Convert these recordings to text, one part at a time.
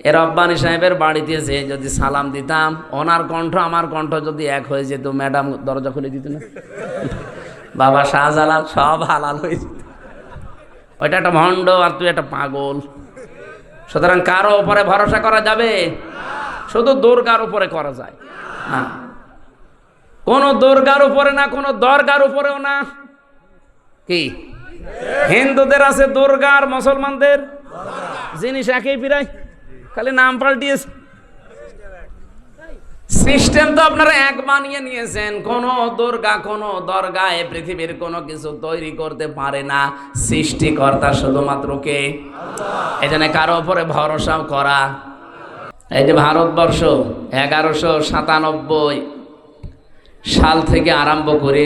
এ রব্বানী সাহেবের বাড়িতে যেয়ে যদি সালাম দিতাম, ওনার কণ্ঠ আমার কণ্ঠ যদি এক হয়ে যেত, ম্যাডাম দরজা খুলে দিত না, বাবা শাহজালাল সব হালাল হয়ে যেত। ওইটা একটা ভণ্ড আর তুই একটা পাগল। সুতরাং কারো উপরে ভরসা করা যাবে? শুধু দুর্গার উপরে করা যায়। হ্যাঁ, কোন দুর্গার উপরে না, কোন দরগার উপরেও না। কি হিন্দুদের আছে দুর্গা আর মুসলমানদের জিনিস একই, প্রায় খালি নাম পাল্টিয়েছে। সিস্টেম তো আপনারা এক বানিয়ে নিয়েছেন। কোন দুর্গা কোন দরগা এ পৃথিবীর কোনো কিছু তৈরি করতে পারে না। সৃষ্টিকর্তা শুধুমাত্র কে? এই জন্য কারো উপরে ভরসা করা। এই যে ভারতবর্ষ 1197 সাল থেকে আরম্ভ করে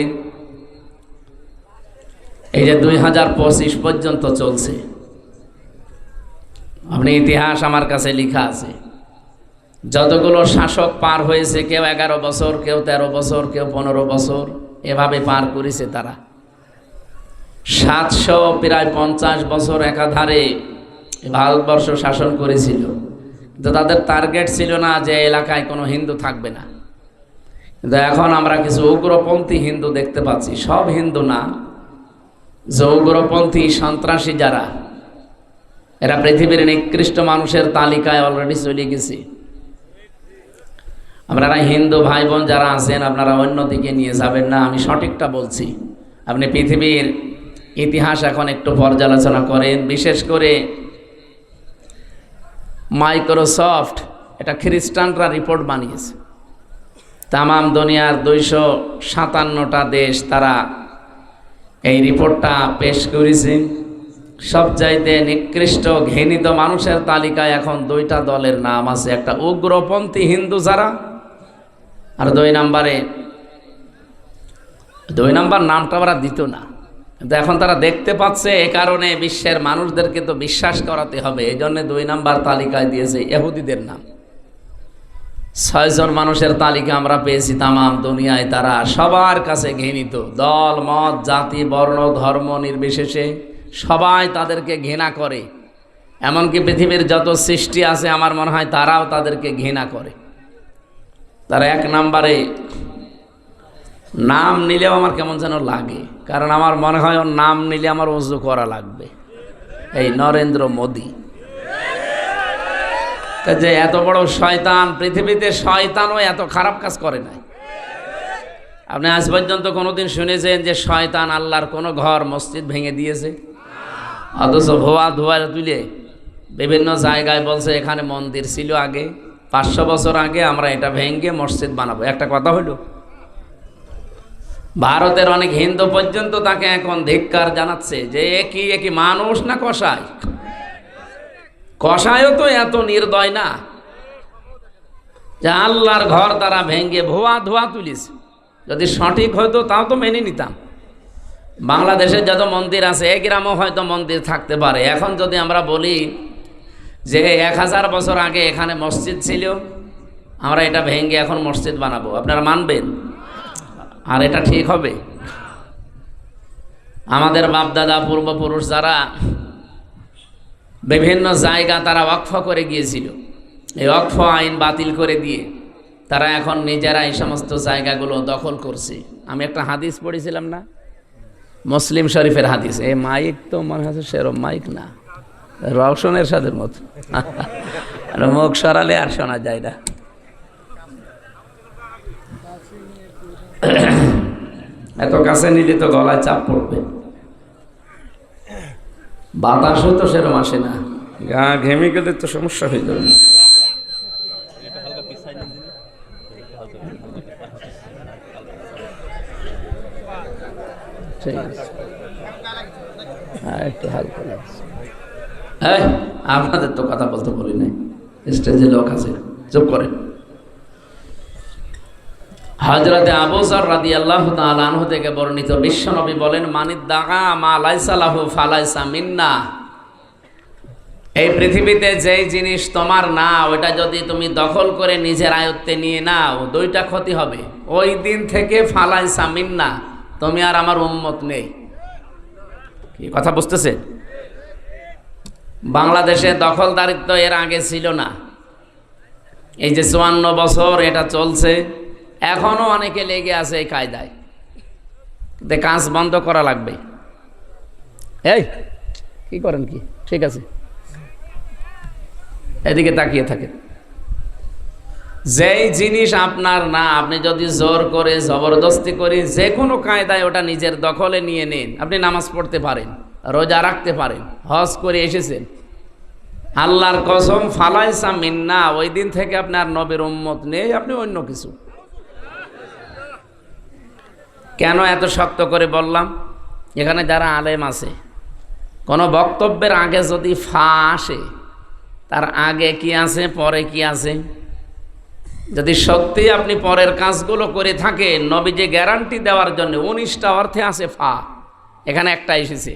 এই যে 2025 পর্যন্ত চলছে, আপনি ইতিহাস আমার কাছে লেখা আছে। যতগুলো শাসক পার হয়েছে, কেউ 11 বছর, কেউ 13 বছর, কেউ 15 বছর, এভাবে পার করেছে তারা। 750 বছর একাধারে ভারতবর্ষ শাসন করেছিল। কিন্তু তাদের টার্গেট ছিল না যে এলাকায় কোনো হিন্দু থাকবে না। কিন্তু এখন আমরা কিছু উগ্রপন্থী হিন্দু দেখতে পাচ্ছি, সব হিন্দু না, যে উগ্রপন্থী সন্ত্রাসী যারা, এরা পৃথিবীর নিকৃষ্ট মানুষের তালিকায় অলরেডি চলে গেছে। আপনারা হিন্দু ভাই বোন যারা আছেন, আপনারা অন্যদিকে নিয়ে যাবেন না, আমি সঠিকটা বলছি। আপনি পৃথিবীর ইতিহাস এখন একটু পর্যালোচনা করেন। বিশেষ করে মাইক্রোসফট, এটা খ্রিস্টানরা রিপোর্ট বানিয়েছে। তামাম দুনিয়ার 257টা দেশ তারা এই রিপোর্টটা পেশ করেছে। সবচাইতে নিকৃষ্ট ঘৃণিত মানুষের তালিকায় এখন 2টা দলের নাম আছে। একটা উগ্রপন্থী হিন্দু যারা, আর 2 নাম্বার নামটা ওরা দিত না, কিন্তু এখন তারা দেখতে পাচ্ছে। এ কারণে বিশ্বের মানুষদেরকে তো বিশ্বাস করাতে হবে, এই জন্য 2 নাম্বার তালিকায় দিয়েছে ইহুদিদের নাম। 6 জন মানুষের তালিকা আমরা পেয়েছি তামাম দুনিয়ায়। তারা সবার কাছে ঘৃণিত, দল মত জাতি বর্ণ ধর্ম নির্বিশেষে সবাই তাদেরকে ঘৃণা করে। এমনকি পৃথিবীর যত সৃষ্টি আছে আমার মনে হয় তারাও তাদেরকে ঘৃণা করে। তারা 1 নম্বরে নাম নিলেও আমার কেমন যেন লাগে, কারণ আমার মনে হয় ওর নাম নিলে আমার ওযু করা লাগবে। এই নরেন্দ্র মোদি, যে এত বড় শয়তান, পৃথিবীতে শয়তানও এত খারাপ কাজ করে নাই। আপনি আজ পর্যন্ত কোনোদিন শুনেছেন যে শয়তান আল্লাহর কোনো ঘর মসজিদ ভেঙে দিয়েছে? অথচ ভুয়া ধোয়া তুলে বিভিন্ন জায়গায় বলছে এখানে মন্দির ছিল আগে, 500 বছর আগে, আমরা এটা ভেঙে মসজিদ বানাবো। একটা কথা হইল, ভারতের অনেক হিন্দু পর্যন্ত তাকে এখন ধিক্কার জানাচ্ছে যে একই মানুষ না কসাই। কসাইও তো এত নির্দয় না যে আল্লাহর ঘর তারা ভেঙে ভুয়া ধোয়া তুলিছে। যদি সঠিক হয়তো তাও তো মেনে নিতাম। বাংলাদেশের যত মন্দির আছে, এক গ্রামও হয়তো মন্দির থাকতে পারে। এখন যদি আমরা বলি যে 1000 বছর আগে এখানে মসজিদ ছিল, আমরা এটা ভেঙে এখন মসজিদ বানাবো, আপনারা মানবেন? আর এটা ঠিক হবে? আমাদের বাপদাদা পূর্বপুরুষ যারা বিভিন্ন জায়গা তারা ওয়াকফ করে গিয়েছিল, এই ওয়াকফ আইন বাতিল করে দিয়ে তারা এখন নিজেরা এই সমস্ত জায়গাগুলো দখল করছে। আমি একটা হাদিস পড়েছিলাম না, মুসলিম শরীফের হাদিস। এই মাইক তো মনে হচ্ছে সেরম মাইক না, রওশনের সাথে মতো, মুখ সরালে আর শোনা যায় না। এত কাছে নিলে তো গলায় চাপ পড়বে। বাতাসও তো সেরকম আসে না, গা ঘেমে গেলে তো সমস্যা হয়ে যাবে। ঠিক আছে, একটু হালকা লাগছে। হ্যাঁ, আপনাদের তো কথা বলতে বলি নাই, স্টেজে লোক আছে, চুপ করে। হযরতে আবু যর রাদিয়াল্লাহু তাআলা আনহু থেকে বর্ণিত, বিশ্বনবী বলেন, মানিদ্দাআ মা লাইসা লাহু ফালাইসা মিন্না। এই পৃথিবীতে যেই জিনিস তোমার না, ওটা যদি তুমি দখল করে নিজের আয়ত্তে নিয়ে নাও, 2টা ক্ষতি হবে। ওই দিন থেকে ফালাইসা মিন্না, তুমি আর আমার উম্মত নেই। কি কথা বুঝতেছে? বাংলাদেশে দখলদারিত্ব এর আগে ছিল না, এই যে 54 বছর এটা চলছে, এখনো অনেকে লেগে আছে এই কায়দায়। কাজ বন্ধ করা লাগবে। এই কি করেন কি? ঠিক আছে, এদিকে তাকিয়ে থাকেন। যেই জিনিস আপনার না, আপনি যদি জোর করে জবরদস্তি করে যে কোনো কায়দায় ওটা নিজের দখলে নিয়ে নেন, আপনি নামাজ পড়তে পারেন, রোজা রাখতে পারেন, হজ করে এসেছেন, আল্লাহর কসম ফালাইসা মিন্না, ওই দিন থেকে আপনার নবীর উম্মত নেই, আপনি অন্য কিছু। কেন এত শক্ত করে বললাম? এখানে যারা আলেম আছে, কোনো বক্তব্যের আগে যদি ফা আসে, তার আগে কি আছে পরে কি আছে, যদি সত্যি আপনি পরের কাজগুলো করে থাকেন, নবী যে গ্যারান্টি দেওয়ার জন্য 19টা অর্থে আছে ফা, এখানে একটা এসেছে।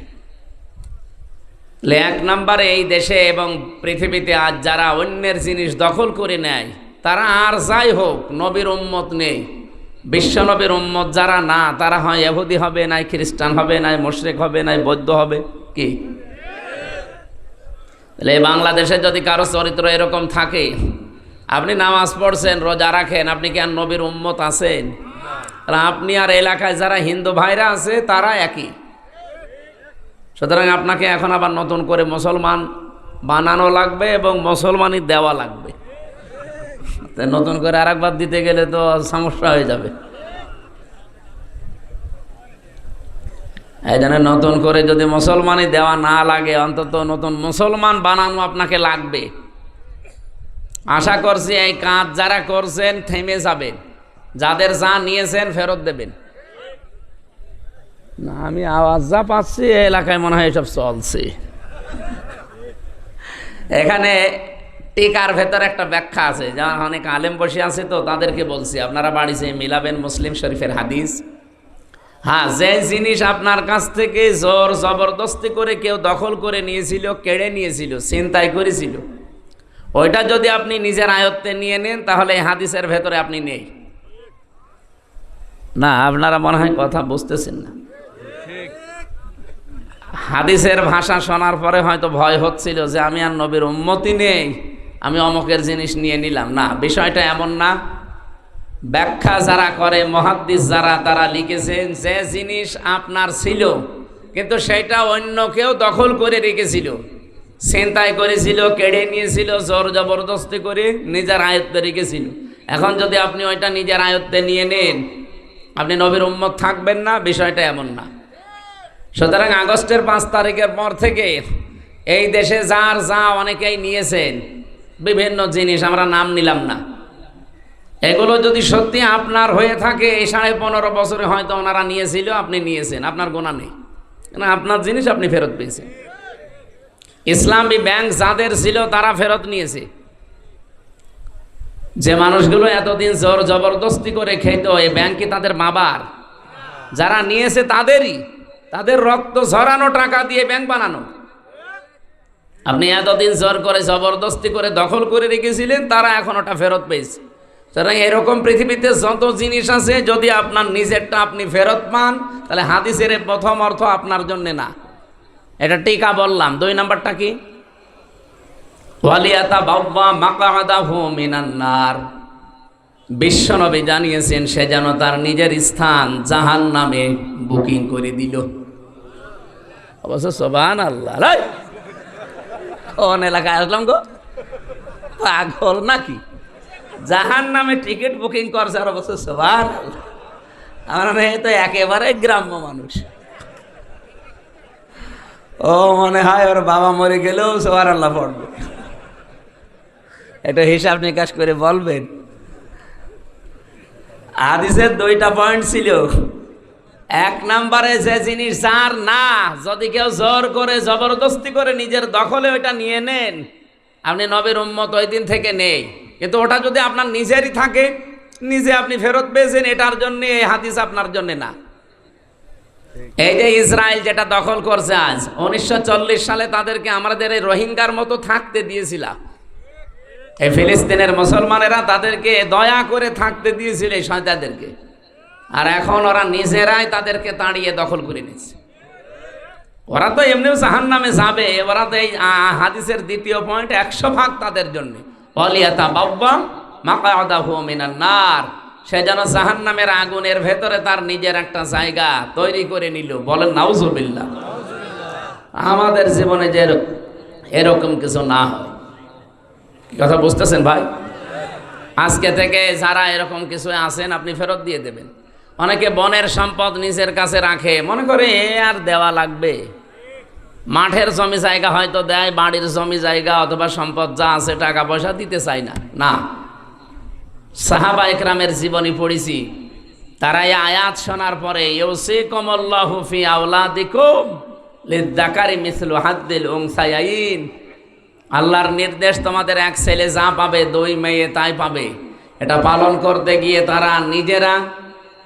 1 নম্বরে এই দেশে এবং পৃথিবীতে আজ যারা অন্যের জিনিস দখল করে নেয়, তারা আর যাই হোক নবীর উম্মত নেই। বিশ্ব নবীর উম্মত যারা না, তারা হয় ইহুদি হবে, নাই খ্রিস্টান হবে, নাই মুশরিক হবে, নাই বৌদ্ধ হবে। কি তাহলে বাংলাদেশে যদি কারো চরিত্র এরকম থাকে, আপনি নামাজ পড়ছেন, রোজা রাখেন, আপনি কি আর নবীর উম্মত আছেন? আপনি আর এলাকায় যারা হিন্দু ভাইরা আছে তারা একই। সুতরাং আপনাকে এখন আবার নতুন করে মুসলমান বানানো লাগবে এবং মুসলমানই দেওয়া লাগবে। নতুন করে আর একবার দিতে গেলে তো সমস্যা হয়ে যাবে। এই জন্য নতুন করে যদি মুসলমানই দেওয়া না লাগে, অন্তত নতুন মুসলমান বানানো আপনাকে লাগবে। আশা করছি এই কাজ যারা করছেন থেমে যাবেন, যাদের যা নিয়েছেন ফেরত দেবেন না। আমি আওয়াজ যা পাচ্ছি এই এলাকায় মনে হয় এসব চলছে। এখানে টিকার ভেতর একটা ব্যাখ্যা আছে, যেমন অনেক আলেম বসে আছে, তো তাদেরকে বলছি আপনারা বাড়িতে মিলাবেন মুসলিম শরীফের হাদিস। হ্যাঁ, যে জিনিস আপনার কাছ থেকে জোর জবরদস্তি করে কেউ দখল করে নিয়েছিল, কেড়ে নিয়েছিল, ছিনতাই করেছিল, ওইটা যদি আপনি নিজের আয়ত্তে নিয়ে নেন, তাহলে এই হাদিসের ভেতরে আপনি নেই। না, আপনারা মনে হয় কথা বুঝতেছেন না। হাদিসের ভাষা শোনার পরে হয়তো ভয় হচ্ছিল যে আমি আর নবীর উম্মতি নেই, আমি অমকের জিনিস নিয়ে নিলাম। না, বিষয়টা এমন না। ব্যাখ্যা যারা করে, মুহাদ্দিস যারা, তারা লিখেছেন যে জিনিস আপনার ছিল কিন্তু সেটা অন্য কেউ দখল করে রেখেছিল, ছিনতাই করেছিল, কেড়ে নিয়েছিল, জোর জবরদস্তি করে নিজের আয়ত্তে রেখেছিল। এখন যদি আপনি ওইটা নিজের আয়ত্তে নিয়ে নেন, আপনি নবীর উম্মত থাকবেন না, বিষয়টা এমন না। সুতরাং আগস্টের 5 তারিখের পর থেকে এই দেশে যার যা অনেকেই নিয়েছেন বিভিন্ন জিনিস, আমরা নাম নিলাম না, এগুলো যদি সত্যি আপনার হয়ে থাকে, এই 15.5 বছরে হয়তো ওনারা নিয়েছিল, আপনি নিয়েছেন, আপনার গোনা নেই, কারণ আপনার জিনিস আপনি ফেরত পেয়েছেন। ইসলামী ব্যাংক যাদের ছিল তারা ফেরত নিয়েছে। যে মানুষগুলো এতদিন জোর জবরদস্তি করে খেত, এই ব্যাংক কি তাদের বাবার? যারা নিয়েছে তাদেরই, তাদের রক্ত ঝরানো টাকা দিয়ে ব্যাংক বানানো। আপনি এতদিন জোর করে জবরদস্তি করে দখল করে রেখেছিলেন, তারা এখন ওটা ফেরত পেয়েছে। সুতরাং এরকম পৃথিবীতে যত জিনিস আছে, যদি আপনার নিজেরটা আপনি ফেরত পান, তাহলে হাদিসের প্রথম অর্থ আপনার জন্য না। এটা টিকা বললাম। 2 নাম্বারটা কি? ওয়ালিয়াতাবাওয়া মাকআদাহু মিনান নার। বিশ্বনবী জানিয়েছেন সে যেন তার নিজের স্থান জাহান্নামে বুকিং করে দিল। অবশ্য সুবহানাল্লাহ, কোন এলাকায় আসলাম গো, পাগল নাকি? জাহান্নামে টিকিট বুকিং করছে, আর অবশ্য সুবহানাল্লাহ। আমার মেয়ে তো একেবারে গ্রাম্য মানুষ, ও মনে হয় ওর বাবা মরে গেলেও সুবহানাল্লাহ পড়বে। এটা হিসাব নিকাশ করে বলবেন। হাদিসের 2টা পয়েন্ট ছিল। 1 নম্বরে যে জিনিস যার না, যদি কেউ জোর করে জবরদস্তি করে নিজের দখলে ওইটা নিয়ে নেন, আপনি নবীর উম্মত ওই দিন থেকে নেই। কিন্তু ওটা যদি আপনার নিজেরই থাকে, নিজে আপনি ফেরত পেয়েছেন, এটার জন্য এই হাদিস আপনার জন্য না। এই যে ইসরায়েল যেটা দখল করছে আজ, 1940 সালে তাদেরকে আমাদের এই রোহিঙ্গার মতো থাকতে দিয়েছিলাম। এই ফিলিস্তিনের মুসলমানেরা তাদেরকে দয়া করে থাকতে দিয়েছিল এই শয়তানদেরকে, আর এখন ওরা নিজেরাই তাদেরকে তাড়িয়ে দখল করে নিচ্ছে। ওরা তো এমনিও জাহান্নামে যাবে। ওরা তো এই হাদিসের 2য় পয়েন্ট 100% তাদের জন্য। ওয়ালিয়াতাবাওয়া মাকআদাহু মিনান নার, সে যেন জাহান্নামের আগুনের ভেতরে তার নিজের একটা জায়গা তৈরি করে নিল। বলেন নাউজুবিল্লাহ। আমাদের জীবনে যে এরকম কিছু না হয়, কথা বুঝতেছেন ভাই? আজকে থেকে যারা এরকম কিছু আছেন আপনি ফেরত দিয়ে দেবেন। অনেকে বনের সম্পদ নিজের কাছে রাখে, মনে করে এ আর দেওয়া লাগবে। মাঠের জমি জায়গা হয়তো দেয়, বাড়ির জমি জায়গা অথবা সম্পদ যা আছে টাকা পয়সা দিতে চায় না। না, সাহাবা ইকরামের জীবনী পড়েছি, তারা এই আয়াত শোনার পরে ইউসিকুমুল্লাহু ফি আওলাদিকুম লিযযাকারি মিসলু হাদ্দিল উনসায়াইন, আল্লাহর নির্দেশ তোমাদের এক ছেলে যা পাবে দুই মেয়ে তাই পাবে। এটা পালন করতে গিয়ে তারা নিজেরা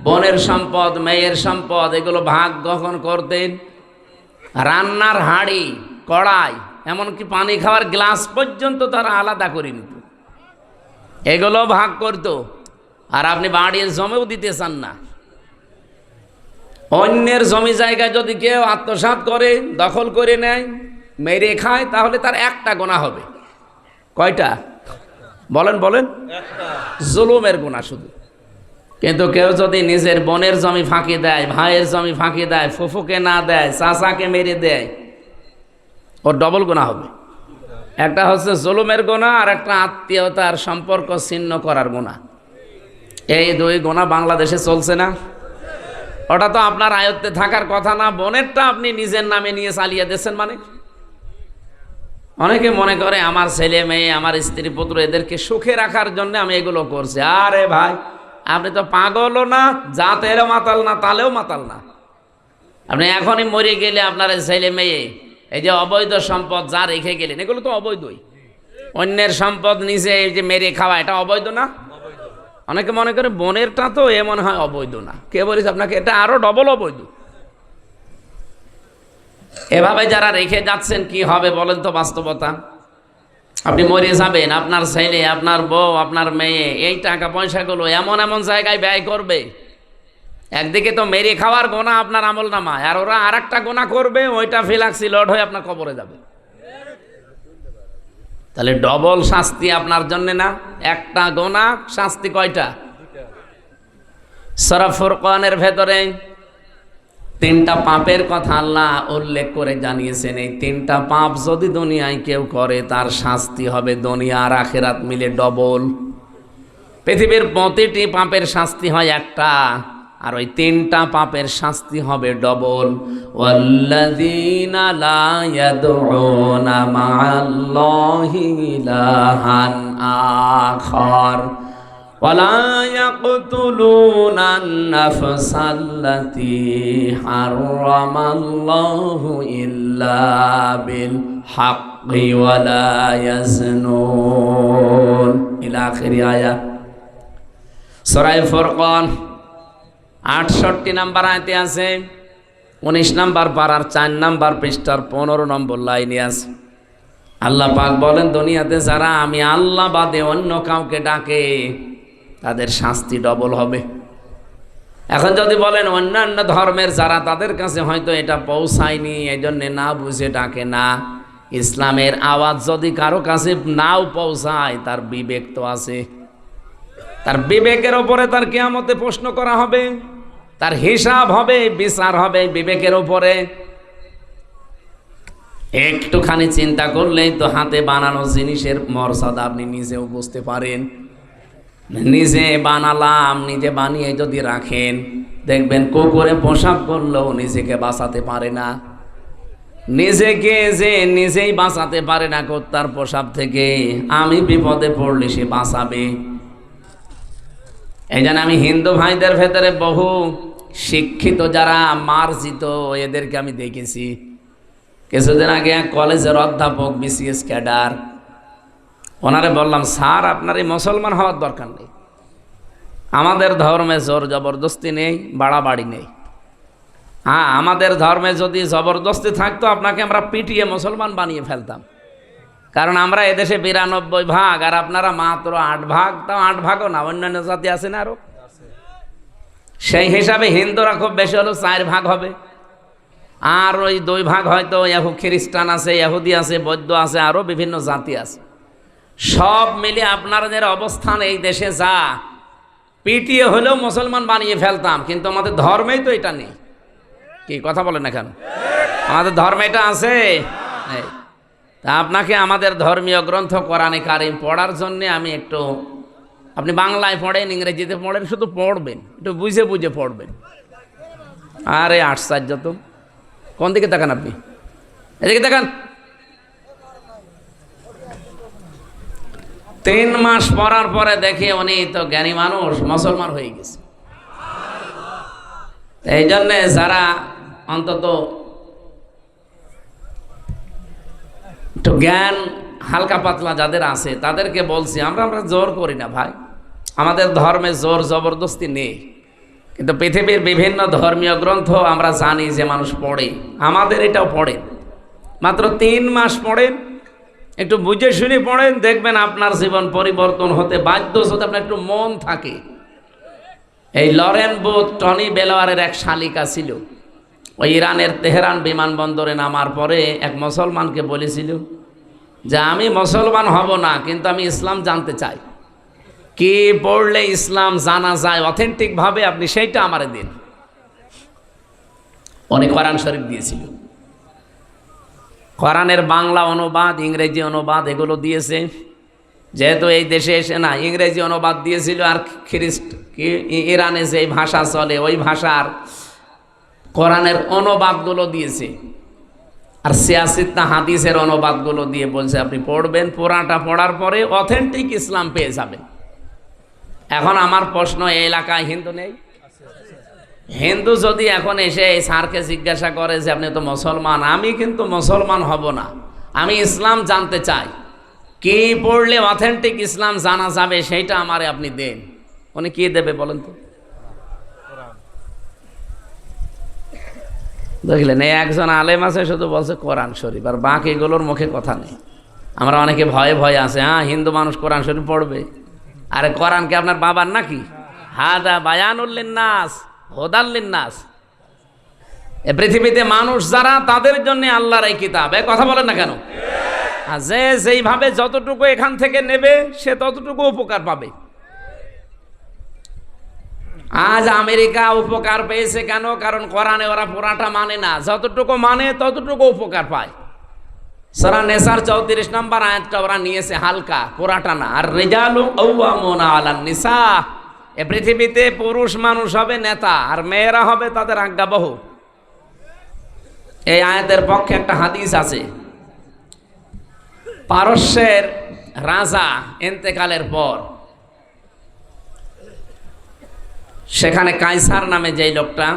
বনের সম্পদ, মেয়ের সম্পদ এগুলো ভাগ গ্রহণ করতেন। রান্নার হাঁড়ি, কড়াই, এমনকি পানি খাওয়ার গ্লাস পর্যন্ত তারা আলাদা করে নিত, এগুলো ভাগ করত। আর আপনি বাড়ির জমিও দিতে চান না। অন্যের জমি জায়গায় যদি কেউ আত্মসাৎ করে, দখল করে নেয়, মেরে খায়, তাহলে তার একটা গুনাহ হবে। কয়টা? বলেন বলেন। জুলুমের গুনাহ শুধু। কিন্তু কেউ যদি নিজের বোনের জমি ফাঁকি দেয়, ভাইয়ের জমি ফাঁকি দেয়, ফুফুকে না দেয়, চাচাকে মেরে দেয়, ওর ডবল গুনাহ হবে। একটা হচ্ছে জুলুমের গুনাহ, আর একটা আত্মীয়তার সম্পর্ক ছিন্ন করার গুনাহ। এই দুই গুনাহ বাংলাদেশে চলছে না। ওটা তো আপনার আয়ত্তে থাকার কথা না, বোনেরটা আপনি নিজের নামে নিয়ে চালিয়ে দিচ্ছেন। মানে অনেকে মনে করে আমার ছেলে মেয়ে, আমার স্ত্রী পুত্র এদেরকে সুখে রাখার জন্য আমি এগুলো করছি। আরে ভাই, আপনি তো পাগলও না, জাতেরও মাতাল না, তালেও মাতাল না। আপনি এখনই মরে গেলে আপনার ছেলে মেয়ে এই যে অবৈধ সম্পদ যা রেখে গেলেন, এগুলো তো অবৈধই। অন্যের সম্পদ নিজে এই যে মেরে খাওয়া, এটা অবৈধ না? অনেকে মনে করে বোনেরটা তো এ মনে হয় অবৈধ না। কে বলেছে আপনাকে? এটা আরো ডবল অবৈধ। এভাবে যারা রেখে যাচ্ছেন কি হবে বলেন তো? বাস্তবতা, আপনি মরে যাবেন, আপনার ছেলে, আপনার বউ, আপনার মেয়ে এই টাকা পয়সাগুলো এমন এমন জায়গায় ব্যয় করবে, একদিকে তো মেরে খাওয়ার গোনা আপনার আমল নামায়, আর ওরা আর একটা গোনা করবে, ওইটা ফিলাক্সি লোড হয়ে আপনার কবরে যাবে। তাহলে ডবল শাস্তি আপনার জন্য না, একটা গোনা শাস্তি কয়টা? সূরা ফুরকানের ভেতরে তিনটা পাপের কথা আল্লাহ উল্লেখ করে জানিয়েছেন। এই তিনটা পাপ যদি দুনিয়ায় কেউ করে, তার শাস্তি হবে দুনিয়া আর আখিরাত মিলে ডবল। পৃথিবীর প্রতিটি পাপের শাস্তি হয় একটা, আর ওই তিনটা পাপের শাস্তি হবে ডবল। ওয়াল্লাযীনা লা ইয়াদউনা মা'আল্লাহি ইলাহান আখার ওয়ালা ইয়াকতুলুনান নাফসাল্লাতী হারামাল্লাহু ইল্লা বিল হাক্কি ওয়ালা ইয়াজনুন ইলা আখিরি আয়াত। সূরা ফুরকান 68 নম্বর আয়াতে আছে, 19 নম্বর পারার 4 নম্বর পৃষ্ঠার 15 নম্বর লাইনে আছে। আল্লাহ পাক বলেন, দুনিয়াতে যারা আমি আল্লাহ বাদে অন্য কাউকে ডাকে তাদের শাস্তি ডবল হবে। এখন যদি বলেন অন্যান্য ধর্মের যারা, তাদের কাছে হয়তো এটা পৌঁছায়নি, এই জন্য না বুঝে ডাকে না। ইসলামের আওয়াজ যদি কারো কাছে নাও পৌঁছায়, তার বিবেক তো আছে। তার বিবেকের ওপরে তার কিয়ামতে প্রশ্ন করা হবে, তার হিসাব হবে, বিচার হবে বিবেকের ওপরে। একটুখানি চিন্তা করলেই তো হাতে বানানো জিনিসের মর্যাদা আপনি নিজেও বুঝতে পারেন। নিজে বানালাম, নিজে বানিয়ে যদি রাখেন, দেখবেন কুকুরে পোশাক করলেও নিজেকে বাঁচাতে পারে না। নিজেকে যে নিজেই বাঁচাতে পারে না কুত্তার পোশাক থেকে, আমি বিপদে পড়লে সে বাঁচাবে। এই জন্য আমি হিন্দু ভাইদের ভেতরে বহু শিক্ষিত যারা মার্জিত, এদেরকে আমি দেখেছি। কিছুদিন আগে এক কলেজের অধ্যাপক, বিসিএস ক্যাডার, ওনারে বললাম, স্যার আপনার এই মুসলমান হওয়ার দরকার নেই, আমাদের ধর্মে জোর জবরদস্তি নেই, বাড়াবাড়ি নেই। হ্যাঁ, আমাদের ধর্মে যদি জবরদস্তি থাকতো আপনাকে আমরা পিটিয়ে মুসলমান বানিয়ে ফেলতাম। কারণ আমরা এদেশে 92 ভাগ, আর আপনারা মাত্র 8 ভাগ। তাও 8 ভাগও না, অন্যান্য জাতি আছে না আরো। সেই হিসাবে হিন্দুরা খুব বেশি হলো 4 ভাগ হবে, আর ওই 2 ভাগ হয়তো খ্রিস্টান আছে, ইহুদি আছে, বৌদ্ধ আছে, আরো বিভিন্ন জাতি আছে। সব মিলে আপনাদের অবস্থান এই দেশে যা, পিটিয়ে হলেও মুসলমান বানিয়ে ফেলতাম, কিন্তু আমাদের ধর্মেই তো এটা নেই। কি কথা বলেন না কেন? আমাদের ধর্মে এটা আছে। তা আপনাকে আমাদের ধর্মীয় গ্রন্থ কোরআনে কারিম পড়ার জন্যে আমি একটু, আপনি বাংলায় পড়েন, ইংরেজিতে পড়েন, শুধু পড়বেন, একটু বুঝে বুঝে পড়বেন। আরে আশ্চর্য তো! কোন দিকে তাকান আপনি? এদিকে তাকান। 3 মাস পড়ার পরে দেখে উনি তো জ্ঞানী মানুষ, মুসলমান হয়ে গেছে। এই জন্যে যারা অন্তত একটু জ্ঞান হালকা পাতলা যাদের আছে তাদেরকে বলছি, আমরা জোর করি না ভাই, আমাদের ধর্মে জোর জবরদস্তি নেই। কিন্তু পৃথিবীর বিভিন্ন ধর্মীয় গ্রন্থ আমরা জানি যে মানুষ পড়ে, আমাদের এটাও পড়ে। মাত্র 3 মাস পড়েন, একটু বুঝে শুনে পড়েন, দেখবেন আপনার জীবন পরিবর্তন হতে বাধ্য, যদি আপনার একটু মন থাকে। এই লরেন বুথ টনি বেলোয়ারের এক শালিকা ছিল, ওই ইরানের তেহরান বিমানবন্দরে নামার পরে এক মুসলমানকে বলেছিল যে আমি মুসলমান হব না, কিন্তু আমি ইসলাম জানতে চাই, কি পড়লে ইসলাম জানা যায় অথেন্টিকভাবে, আপনি সেইটা আমারে দিন। অনেক কোরআন শরীফ দিয়েছিল, কোরআনের বাংলা অনুবাদ, ইংরেজি অনুবাদ এগুলো দিয়েছে। যেহেতু এই দেশে এসে না, ইংরেজি অনুবাদ দিয়েছিল, আর ইরানে যে ভাষা চলে ওই ভাষার কোরআনের অনুবাদগুলো দিয়েছে, আর সিয়াসিত্তা হাদিসের অনুবাদগুলো দিয়ে বলছে আপনি পড়বেন, পুরাটা পড়ার পরে অথেন্টিক ইসলাম পেয়ে যাবেন। এখন আমার প্রশ্ন, এই এলাকায় হিন্দু নেই? হিন্দু যদি এখন এসে এই স্যারকে জিজ্ঞাসা করে যে আপনি তো মুসলমান, আমি কিন্তু মুসলমান হব না, আমি ইসলাম জানতে চাই, কি পড়লে অথেন্টিক ইসলাম জানা যাবে সেইটা আমারে আপনি দেন, উনি কি দেবে বলেন তো? দেখলেন, এই একজন আলেম আছে শুধু বলছে কোরআন শরীফ, আর বাকিগুলোর মুখে কথা নেই। আমরা অনেকে ভয়ে ভয়ে আছে, হ্যাঁ হিন্দু মানুষ কোরআন শরীফ পড়বে। আরে কোরআন কি আপনার বাবার নাকি? হাদা বায়ানুল লিন্নাস হুদাল লিন্নাস। এ পৃথিবীতে মানুষ যারা, তাদের জন্য আল্লাহর এই কিতাব। এই কথা বলেন না কেন? আর যে যেইভাবে যতটুকু এখান থেকে নেবে সে ততটুকু উপকার পাবে। আজ আমেরিকা উপকার পেয়েছে কেন? কারণ কোরআনে ওরা পুরাটা মানে না, যতটুকু মানে ততটুকু উপকার পায়। সূরা নেসার 34 নম্বর আয়াতটা ওরা নিয়েছে হালকা, পুরাটা না। আর রিজালু কাওয়ামুনা আলান নিসা, এ পৃথিবীতে পুরুষ মানুষ হবে নেতা, আর মেয়েরা হবে তাদের আজ্ঞাবহ। এই আয়াতের পক্ষে একটা হাদিস আছে। পারস্যের রাজা ইন্তেকালের পর সেখানে কাইসার নামে যেই লোকটা,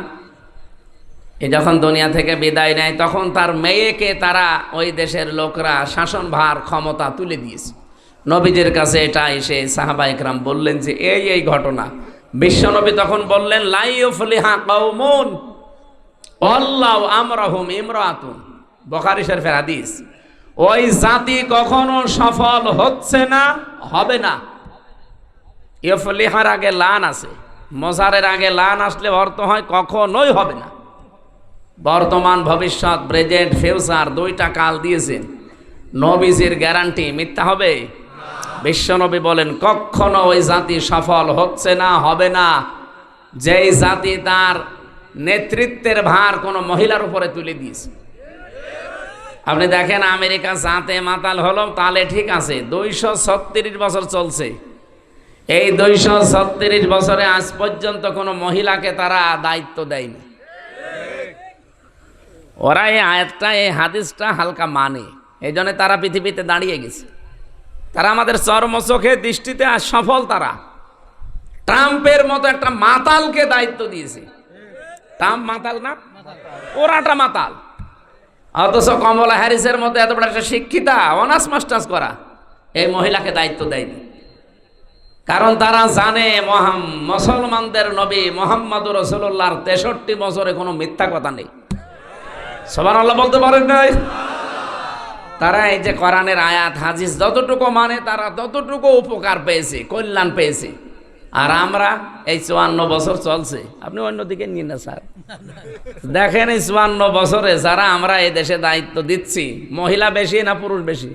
এ যখন দুনিয়া থেকে বিদায় নেয়, তখন তার মেয়েকে তারা ওই দেশের লোকরা শাসনভার ক্ষমতা তুলে দিয়েছে। নবীজির কাছে এটা এসে সাহাবা ইকরাম বললেন যে এই ঘটনা। বিশ্বনবী তখন বললেন, লা ইউফলিহা কওমুন আল্লাহু আমরাহুম ইমরাতুন, বুখারী শরীফের হাদিস। ওই জাতি কখনো সফল হচ্ছে না, হবে না। ইউফলিহার আগে লান আছে, মজারের আগে লান আসলে অর্থ হয় কখনোই হবে না। বর্তমান, ভবিষ্যৎ, প্রেজেন্ট, ফিউচার দুইটা কাল দিয়েছেন। নবীজির গ্যারান্টি মিথ্যা হবে? বিশ্বনবী বলেন কখনো ওই জাতি সফল হচ্ছে না, হবে না, যেই জাতি তার নেতৃত্বের ভার কোনো মহিলার উপরে তুলে দিয়েছে। আপনি দেখেন আমেরিকা জাতে মাতাল হলো, তাহলে ঠিক আছে, 236 বছর চলছে। এই 236 বছরে আজ পর্যন্ত কোনো মহিলাকে তারা দায়িত্ব দেয়নি। ওরা এই আয়াতটা, এই হাদিসটা হালকা মানে, এই জন্য তারা পৃথিবীতে দাঁড়িয়ে গেছে। তারা আমাদের চর্মচোখে দৃষ্টিতে আজ সফল। তারা ট্রাম্পের মতো একটা মাতালকে দায়িত্ব দিয়েছে। ট্রাম্প মাতাল না, ওরাটা মাতাল। অথচ কমলা হ্যারিসের মতো এত বড় একটা শিক্ষিতা, অনার্স মাস্টার্স করা, এই মহিলাকে দায়িত্ব দেয়নি। কারণ তারা জানে মুসলমানদের নবী মুহাম্মদুর রাসূলুল্লাহর 63 বছরে কোনো মিথ্যা কথা নেই। সুবহানাল্লাহ বলতে পারেন নাই? তারা এই যে কোরআনের আয়াত হাদিস যতটুকু মানে, তারা ততটুকু উপকার পেয়েছে, কল্যাণ পেয়েছে। আর আমরা এই 54 বছর চলছে, আপনি অন্যদিকে নিন না স্যার। দেখেন এই 54 বছরে যারা আমরা এই দেশে দায়িত্ব দিচ্ছি, মহিলা বেশি না পুরুষ বেশি?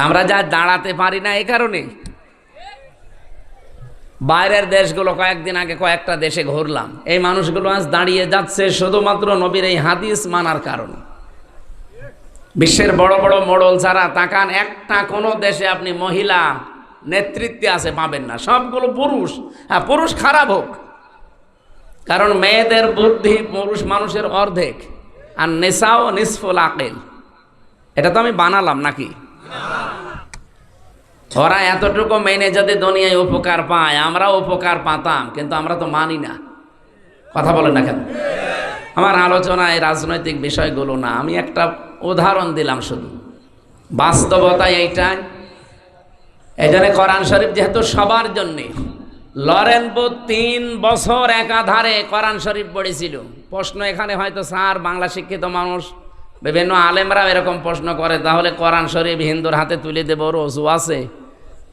আমরা যা দাঁড়াতে পারি না এই কারণে। বাইরের দেশগুলো কয়েকদিন আগে কয়েকটা দেশে ঘুরলাম, এই মানুষগুলো আজ দাঁড়িয়ে যাচ্ছে শুধুমাত্র নবীর এই হাদিস মানার কারণে। বিশ্বের বড় বড় মোড়ল ছাড়া তাকান, একটা কোনো দেশে আপনি মহিলা নেতৃত্বে আছে পাবেন না, সবগুলো পুরুষ। হ্যাঁ, পুরুষ খারাপ হোক, কারণ মেয়েদের বুদ্ধি পুরুষ মানুষের অর্ধেক, আর নেশাও নিসফুল আকিল। এটা তো আমি বানালাম নাকি? ওরা এতটুকু মেনে যদি দুনিয়ায় উপকার পায়, আমরা উপকার পাতাম, কিন্তু আমরা তো মানি না। কথা বলেন না কেন? আমার আলোচনায় রাজনৈতিক বিষয়গুলো না, আমি একটা উদাহরণ দিলাম শুধু, বাস্তবতা এইটাই। এই জন্য কোরআন শরীফ যেহেতু সবার জন্যে, লরেন বুথ 3 বছর একাধারে কোরআন শরীফ পড়েছিল। প্রশ্ন এখানে হয়তো স্যার, বাংলা শিক্ষিত মানুষ, বিভিন্ন আলেমরাও এরকম প্রশ্ন করে, তাহলে কোরআন শরীফ হিন্দুর হাতে তুলে দেব, ওর অজু আছে?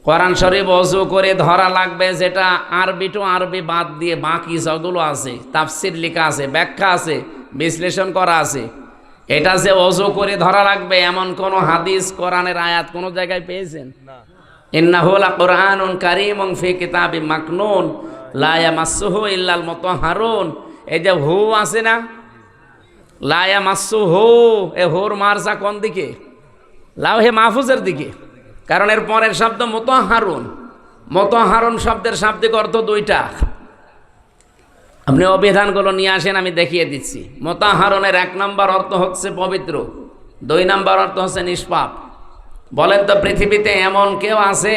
কোরআন শরীফ অজু করে ধরা লাগবে, যেটা আরবি টু আরবি বাদ দিয়ে বাকি সবগুলো আছে, তাফসির লেখা আছে, ব্যাখ্যা আছে, বিশ্লেষণ করা আছে। এটা যে অজু করে ধরা লাগবে এমন কোন হাদিস, কোরআনের আয়াত কোন জায়গায় পেয়েছেন? ইন্নাহু লাকুরআনুন কারীমুন ফি কিতাবিম মাকনুন লা ইয়ামাসসুহু ইল্লাল মুতাহহারুন। এই যে হু আছে না, লা ইয়ামাসসুহু, এ হুর মারজা কোন দিকে? লাওহে মাহফুজের দিকে, কারণ এর পরের শব্দ মুতাহহারুন। মুতাহহারুন শব্দের শাব্দিক অর্থ দুইটা। আপনি অভিধানগুলো নিয়ে আসেন, আমি দেখিয়ে দিচ্ছি। মুতাহহারুনের 1 নম্বর অর্থ হচ্ছে পবিত্র, 2 নম্বর অর্থ হচ্ছে নিষ্পাপ। বলেন তো, পৃথিবীতে এমন কেউ আছে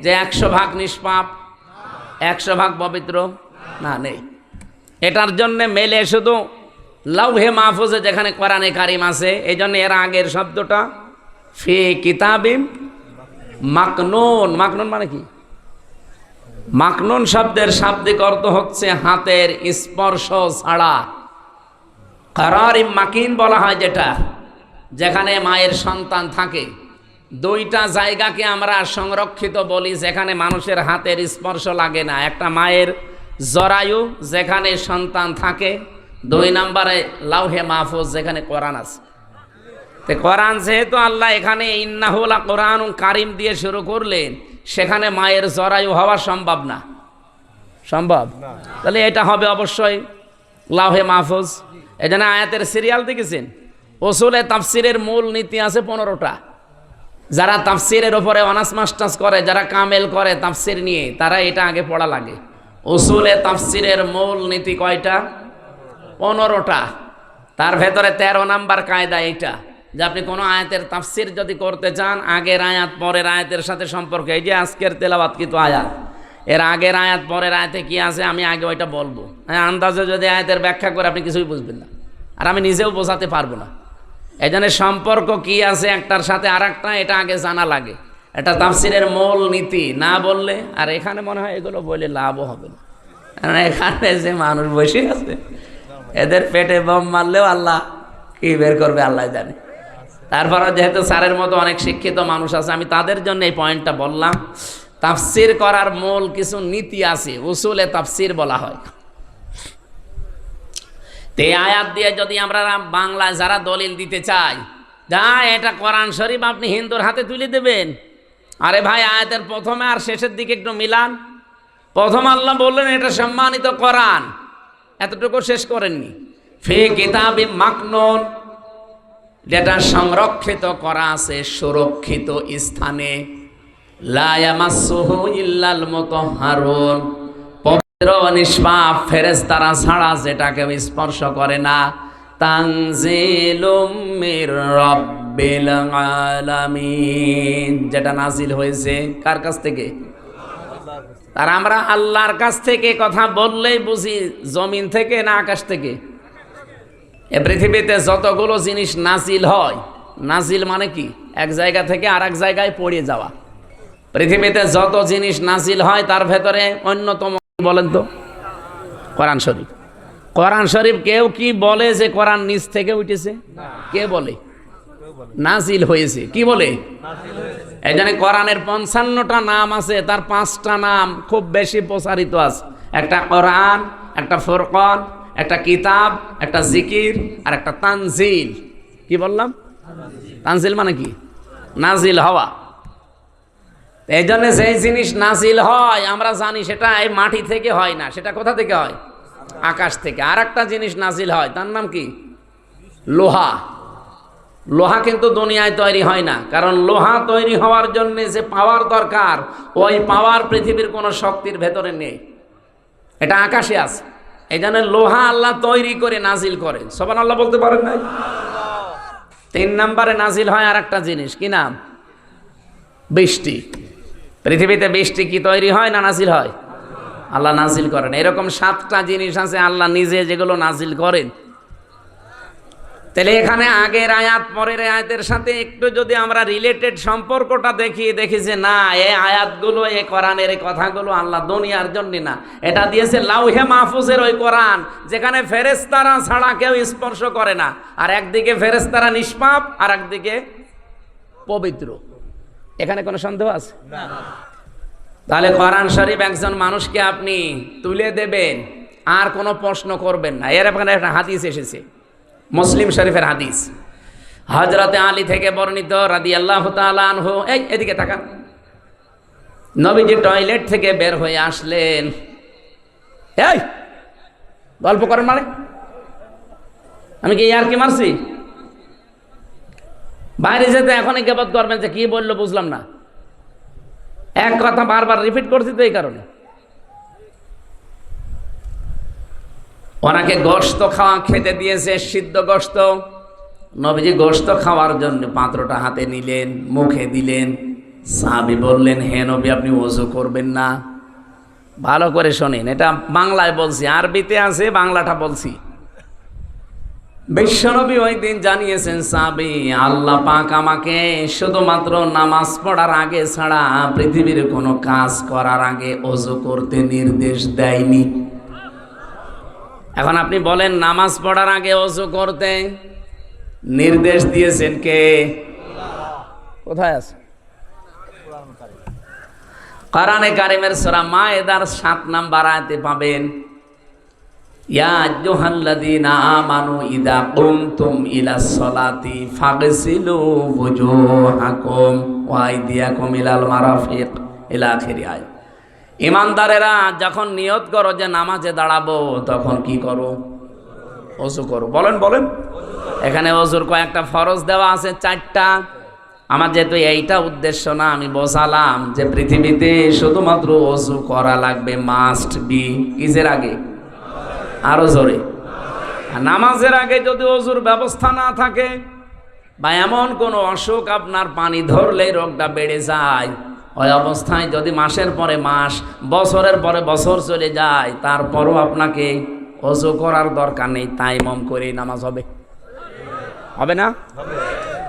যে 100 ভাগ নিষ্পাপ, 100 ভাগ পবিত্র? না, নেই। এটার জন্য মেলে শুধু লাউহে মাহফুজে যেখানে কোরআনে কারিম আছে, এই জন্য এর আগের শব্দটা ফি কিতাবিম মাকনুন। মাকনুন মানে কি? মাকনুন শব্দের শাব্দিক অর্থ হচ্ছে হাতের স্পর্শ ছাড়া। কারারিম মাকিন বলা হয় যেটা, যেখানে মায়ের সন্তান থাকে। 2টা জায়গাকে আমরা সংরক্ষিত বলি, যেখানে মানুষের হাতের স্পর্শ লাগে না। একটা মায়ের জরায়ু, যেখানে সন্তান থাকে। 2 নম্বরে লাউহে মাহফুজ, যেখানে কোরআন আছে। তো কোরআন যেহেতু আল্লাহ এখানে ইন্নাহু লাকুরআনুন কারীম দিয়ে শুরু করলেন, সেখানে মায়ের জরায়ু হওয়া সম্ভব না? সম্ভব? তাহলে এটা হবে অবশ্যই লাউহে মাহফুজ। এই জন্য আয়াতের সিরিয়াল দেখেছেন, উসুলে তাফসিরের মূল নীতি আছে 15টা। যারা তাফসিরের উপরে অনার্স মাস্টার্স করে, যারা কামেল করে তাফসির নিয়ে, তারা এটা আগে পড়া লাগে। উসুলে তাফসিরের মূল নীতি কয়টা? 15টা। তার ভেতরে 13 নাম্বার কায়দা এইটা, যে আপনি কোনো আয়াতের তাফসির যদি করতে চান, আগের আয়াত পরের আয়াতের সাথে সম্পর্ক। এই যে আজকের তেলাওয়াতকৃত আয়াত, এর আগের আয়াত পরের আয়াতে কি আছে আমি আগে ওইটা বলবো। হ্যাঁ, আন্দাজে যদি আয়াতের ব্যাখ্যা করে আপনি কিছুই বুঝবেন না, আর আমি নিজেও বোঝাতে পারবো না। এই জন্য সম্পর্ক কি আছে একটার সাথে আর একটা, এটা আগে জানা লাগে। এটা তাফসিরের মূল নীতি। না বললে, আর এখানে মনে হয় এগুলো বলে লাভও হবে না, কারণ এখানে যে মানুষ বসে আছে, এদের পেটে বম মারলেও আল্লাহ কি বের করবে আল্লাহ জানে। তারপরে যেহেতু স্যারের মতো অনেক শিক্ষিত মানুষ আছে, আমি তাদের জন্য এই পয়েন্টটা বললাম। তাফসির করার মূল কিছু নীতি আছে, উসুলে তাফসির বলা হয়। এই আয়াত দিয়ে যদি আমরা বাংলায় যারা দলিল দিতে চাই, যা এটা কোরআন শরীফ আপনি হিন্দুর হাতে তুলে দেবেন, আরে ভাই আয়াতের প্রথমে আর শেষের দিকে একটু মিলান। প্রথম আল্লাহ বললেন এটা সম্মানিত কোরআন, এতটুকু শেষ করেননি। ফি কিতাবিম মাকনুন, যেটা সংরক্ষিত করা আছে সুরক্ষিত স্থানে। লা ইয়ামাসসুহু ইল্লাল মুতাহহারুন, পবিত্র নিষ্পাপ ফেরেশতারা ছাড়া যেটাকে স্পর্শ করে না। তানজিলুম মির রাব্বিল আলামিন, যেটা নাজিল হয়েছে কার কাছ থেকে? আর আমরা আল্লাহর কাছ থেকে কথা বললেই বুঝি জমিন থেকে না আকাশ থেকে? এ পৃথিবীতে যতগুলো জিনিস নাজিল হয়, নাজিল মানে কি? এক জায়গা থেকে আর এক জায়গায় পড়ে যাওয়া। পৃথিবীতে যত জিনিস নাজিল হয় তার ভেতরে অন্যতম বলেন তো কোরআন শরীফ। কোরআন শরীফ কেউ কি বলে যে কোরআন নিচ থেকে উঠেছে? কে বলে? নাজিল হয়েছে। কি বলে? এই জন্য কোরআনের 55টা নাম আছে, তার 5টা নাম খুব বেশি প্রচারিত আছে। একটা কোরআন, একটা ফুরকান, একটা কিতাব, একটা জিকির, আর একটা তানজিল। কি বললাম? তানজিল মানে কি? নাজিল হওয়া। এই জন্য সেই জিনিস নাজিল হয় আমরা জানি সেটা এই মাটি থেকে হয় না, সেটা কোথা থেকে হয়? আকাশ থেকে। আর একটা জিনিস নাজিল হয়, তার নাম কি? লোহা। লোহা কিন্তু দুনিয়ায় তৈরি হয় না, কারণ লোহা তৈরি হওয়ার জন্য যে পাওয়ার দরকার, ওই পাওয়ার পৃথিবীর কোনো শক্তির ভেতরে নেই, এটা আকাশে আছে। এই জন্য লোহা আল্লাহ তৈরি করে নাজিল করে। সুবহানাল্লাহ বলতে পারেন নাই? 3 নম্বরে নাজিল হয় আর একটা জিনিস, কি নাম? বৃষ্টি। পৃথিবীতে বৃষ্টি কি তৈরি হয় না নাজিল হয়? আল্লাহ নাজিল করেন। এরকম 7টা জিনিস আছে আল্লাহ নিজে যেগুলো নাজিল করেন। তাহলে এখানে আগের আয়াত পরের আয়াতের সাথে একটু যদি আমরা রিলেটেড সম্পর্কটা দেখি যে না, এই আয়াতগুলো, এই কোরআনের এই কথাগুলো আল্লাহ দুনিয়ার জন্য না, এটা দিয়েছে লাউহে মাহফুজের ওই কোরআন, যেখানে ফেরেশতারা ছাড়া কেউ স্পর্শ করে না। আর একদিকে ফেরেশতারা নিষ্পাপ, আর একদিকে পবিত্র। এখানে কোনো সন্দেহ আছে? তাহলে কোরআন শরীফ একজন মানুষকে আপনি তুলে দেবেন, আর কোনো প্রশ্ন করবেন না। এর এখানে একটা হাদিস এসেছে, মুসলিম শরীফের হাদিস, হযরতে আলী থেকে বর্ণিত রাদিয়াল্লাহু তাআলা আনহু। এদিকে তাকান। নবীজি টয়লেট থেকে বের হয়ে আসলেন। এই গল্প করেন মানে? আমি কি আর কি মারছি? বাইরে যেতে এখনই গিবত করবেন যে কি বললো বুঝলাম না, এক কথা বারবার রিপিট করছি তো এই কারণে। ওনাকে গোশত খেতে দিয়েছে, সিদ্ধ গোশত। নবীজি গোশত খাওয়ার জন্য পাত্রটা হাতে নিলেন, মুখে দিলেন। সাহাবী বললেন, হে নবী, আপনি ওযু করবেন না? ভালো করে শোনেন, এটা বাংলায় বলছি, আরবিতে আছে, বাংলাটা বলছি। বিশ্বনবী ওই দিন জানিয়েছেন, সাহাবী, আল্লাহ পাক আমাকে শুধুমাত্র নামাজ পড়ার আগে ছাড়া পৃথিবীর কোনো কাজ করার আগে ওযু করতে নির্দেশ দেয়নি। এখন আপনি বলেন, নামাজ পড়ার আগে ওযু করতে নির্দেশ দিয়েছেন কে? কোথায় আছে? কোরআনে কারিমের সূরা মায়েদার 7 নম্বর আয়াতে পাবেন, ইয়া আইয়ুহাল্লাযীনা আমানু ইযা কুমতুম ইলাস সালাতি ফাগসিলু ওয়ুজুহাকুম ওয়া আইদিয়াকুম ইলাল মারাফিক ইলা আখির আয়াত। ইমানদারেরা যখন নিয়ত করো যে নামাজে দাঁড়াবো, তখন কি করো? ওযু করো। বলেন বলেন। এখানে ওযুর কয়েকটা ফরজ দেওয়া আছে, 4টা। আমার যেহেতু এইটা উদ্দেশ্য না, আমি বোঝালাম যে পৃথিবীতে শুধুমাত্র ওযু করা লাগবে, মাস্ট বি। কিসের আগে? আরো জোরে। নামাজের আগে যদি ওযুর ব্যবস্থা না থাকে, বা এমন কোনো অসুখ আপনার পানি ধরলে রোগটা বেড়ে যায়, ওই অবস্থায় যদি মাসের পরে মাস, বছরের পরে বছর চলে যায়, তারপরও আপনাকে ওযু করার দরকার নেই, তায়াম্মুম করে নামাজ হবে। হবে না?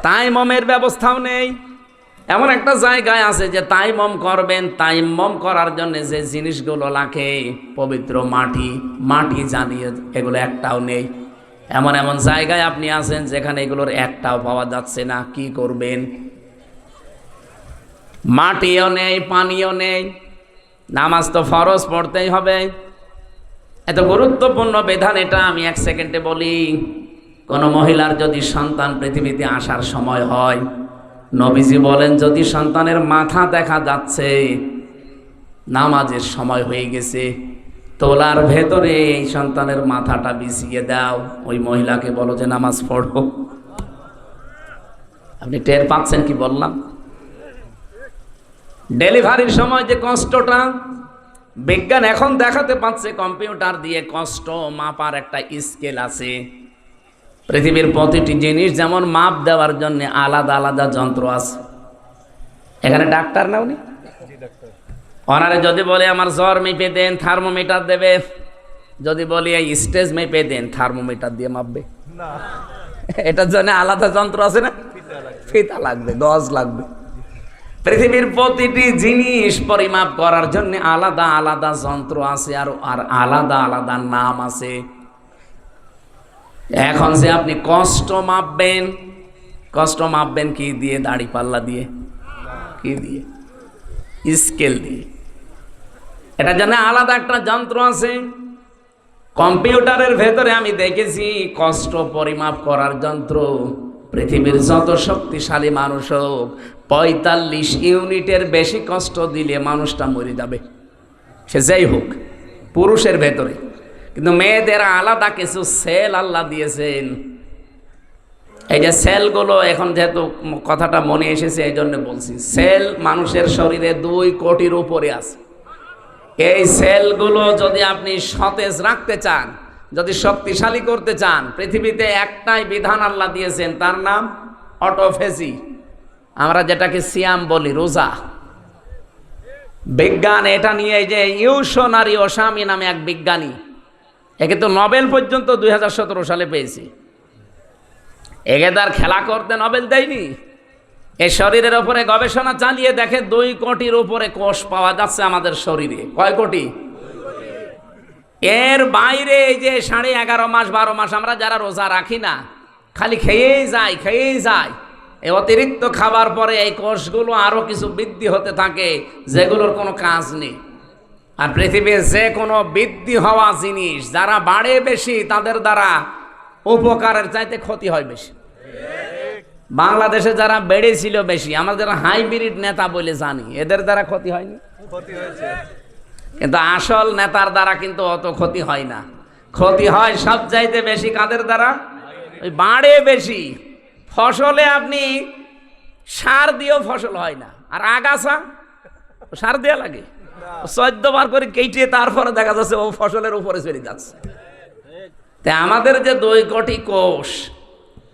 তায়াম্মুমের ব্যবস্থাও নেই। এমন একটা জায়গায় আছে যে তায়াম্মুম করবেন, তায়াম্মুম করার জন্য যে জিনিসগুলো লাগে, পবিত্র মাটি জানিয়ে, এগুলো একটাও নেই। এমন এমন জায়গায় আপনি আছেন যেখানে এগুলোর একটাও পাওয়া যাচ্ছে না। কি করবেন? মাটিও নেই, পানিও নেই, নামাজ তো ফরজ পড়তেই হবে। এত গুরুত্বপূর্ণ বিধান এটা। আমি 1 সেকেন্ডে বলি, কোনো মহিলার যদি সন্তান পৃথিবীতে আসার সময় হয়, নবীজি বলেন, যদি সন্তানের মাথা দেখা যাচ্ছে, নামাজের সময় হয়ে গেছে, তোলার ভেতরে এই সন্তানের মাথাটা বিছিয়ে দাও, ওই মহিলাকে বলো যে নামাজ পড়ো। আপনি টের পাচ্ছেন কি বললাম? ডেলিভারির সময় যে কষ্টটা, বিজ্ঞান এখন দেখাতে পাচ্ছে কম্পিউটার দিয়ে কষ্ট মাপার একটা স্কেল আছে। পৃথিবীর প্রতিটি জিনিস যেমন মাপ দেওয়ার জন্য আলাদা আলাদা যন্ত্র আছে। এখানে ডাক্তার না উনি? ওনারে যদি বলে আমার জ্বর মেপে দেন, থার্মোমিটার দেবে। যদি বলি এই স্টেজ মেপে দেন, থার্মোমিটার দিয়ে মাপবে না। এটার জন্য আলাদা যন্ত্র আছে না? ফিতা লাগবে, গজ লাগবে। পৃথিবীর প্রতিটি জিনিস পরিমাপ করার জন্য আলাদা আলাদা যন্ত্র আছে, আর আলাদা আলাদা নাম আছে। এখন যে আপনি কষ্ট মাপবেন কি দিয়ে? দাড়ি পাল্লা দিয়ে? কি দিয়ে? স্কেল দিয়ে। এটার জন্য আলাদা একটা যন্ত্র আছে। কম্পিউটারের ভেতরে আমি দেখেছি কষ্ট পরিমাপ করার যন্ত্র। পৃথিবীর যত শক্তিশালী মানুষ হোক ৪৫ ইউনিটের বেশি কষ্ট দিলে মানুষটা মরে যাবে, সে যাই হোক পুরুষের ভেতরে। কিন্তু মেয়েদের আলাদা কিছু সেল আল্লাহ দিয়েছেন। এই যে সেলগুলো, এখন যেহেতু কথাটা মনে এসেছে এই জন্য বলছি, সেল মানুষের শরীরে ২ কোটির উপরে আছে। এই সেলগুলো যদি আপনি সতেজ রাখতে চান, যদি শক্তিশালী করতে চান, পৃথিবীতে একটাই বিধান আল্লাহ দিয়েছেন, তার নাম অটোফেজি। আমরা যেটাকে সিয়াম বলি, রোজা। বিজ্ঞান এটা নিয়ে, এই যে ইউশনারি ওসামি নামে এক বিজ্ঞানী, একে তো নোবেল পর্যন্ত ২০১৭ সালে পেয়েছি। একে তার খেলা করতে নোবেল দেয়নি। এই শরীরের উপরে গবেষণা চালিয়ে দেখে ২ কোটির উপরে কোষ পাওয়া যাচ্ছে আমাদের শরীরে। কয় কোটি? এর বাইরে এই যে 11.5 মাস 12 মাস আমরা যারা রোজা রাখি না, খালি খেয়েই যায়, এই অতিরিক্ত খাবার পরে এই কোষগুলো আরো কিছু বৃদ্ধি হতে থাকে, যেগুলোর কোনো কাজ নেই। আর পৃথিবীর যে কোনো বৃদ্ধি হওয়া জিনিস যারা বাড়ে বেশি, তাদের দ্বারা উপকারের চাইতে ক্ষতি হয় বেশি। বাংলাদেশে যারা বেড়েছিল বেশি, আমাদের হাইব্রিড নেতা বলে জানি, এদের দ্বারা ক্ষতি হয়নি, কিন্তু আসল নেতার দ্বারা কিন্তু অত ক্ষতি হয় না। ক্ষতি হয় সব চাইতে বেশি কাদের দ্বারা? ওই বাড়ে বেশি। ফসলে আপনি সার দিয়েও ফসল হয় না, আর আগাছা সার দেওয়া লাগে, 14 বার করে কেটে তারপরে দেখা যাচ্ছে ও ফসলের উপরে চলে যাচ্ছে। তাই আমাদের যে ২ কোটি কোষ,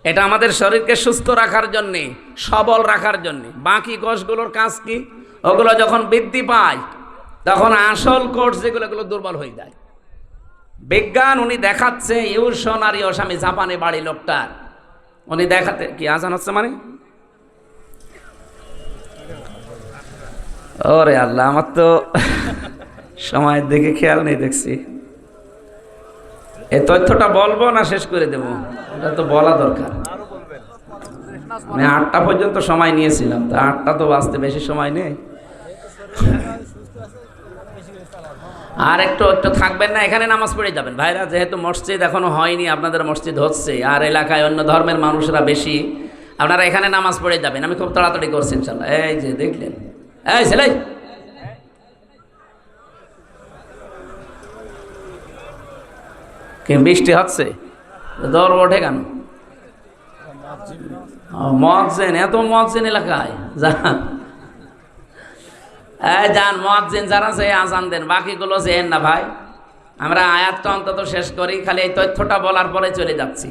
এটা আমাদের শরীরকে সুস্থ রাখার জন্যে, সবল রাখার জন্যে। বাকি কোষগুলোর কাজ কি? ওগুলো যখন বৃদ্ধি পায় তখন আসল কোষ যেগুলো দুর্বল হয়ে যায়। বিজ্ঞান উনি দেখাচ্ছে, ইউশনারি ওসামি, জাপানে বাড়ি লোকটার, উনি দেখাতে কি আজান হচ্ছে মানে, ওরে আল্লাহ, আমার তো সময়ের দিকে খেয়াল নেই দেখছি। এই তথ্যটা বলবো না শেষ করে দেবো? এটা তো বলা দরকার। আমি 8টা পর্যন্ত সময় নিয়েছিলাম, তা 8টা তো বাঁচতে বেশি সময় নেই। আর একটু থাকবেন না, এখানে নামাজ পড়ে যাবেন ভাইরা, যেহেতু মসজিদ এখনো হয়নি, আপনাদের মসজিদ হচ্ছে, আর এলাকায় অন্য ধর্মের মানুষরা বেশি, আপনারা এখানে নামাজ পড়ে যাবেন। আমি খুব তাড়াতাড়ি করছি ইনশাল্লাহ। এই যে দেখলেন, এই ছেলে, কি বৃষ্টি হচ্ছে, দৌড় ওঠে কেন? মুয়াজ্জিন, এত মুয়াজ্জিন এলাকায় যান, মুয়াজ্জিন যারা আছে আজান দেন, বাকিগুলো যেন না ভাই। আমরা আয়াতটা অন্তত শেষ করি, খালি এই তথ্যটা বলার পরে চলে যাচ্ছি।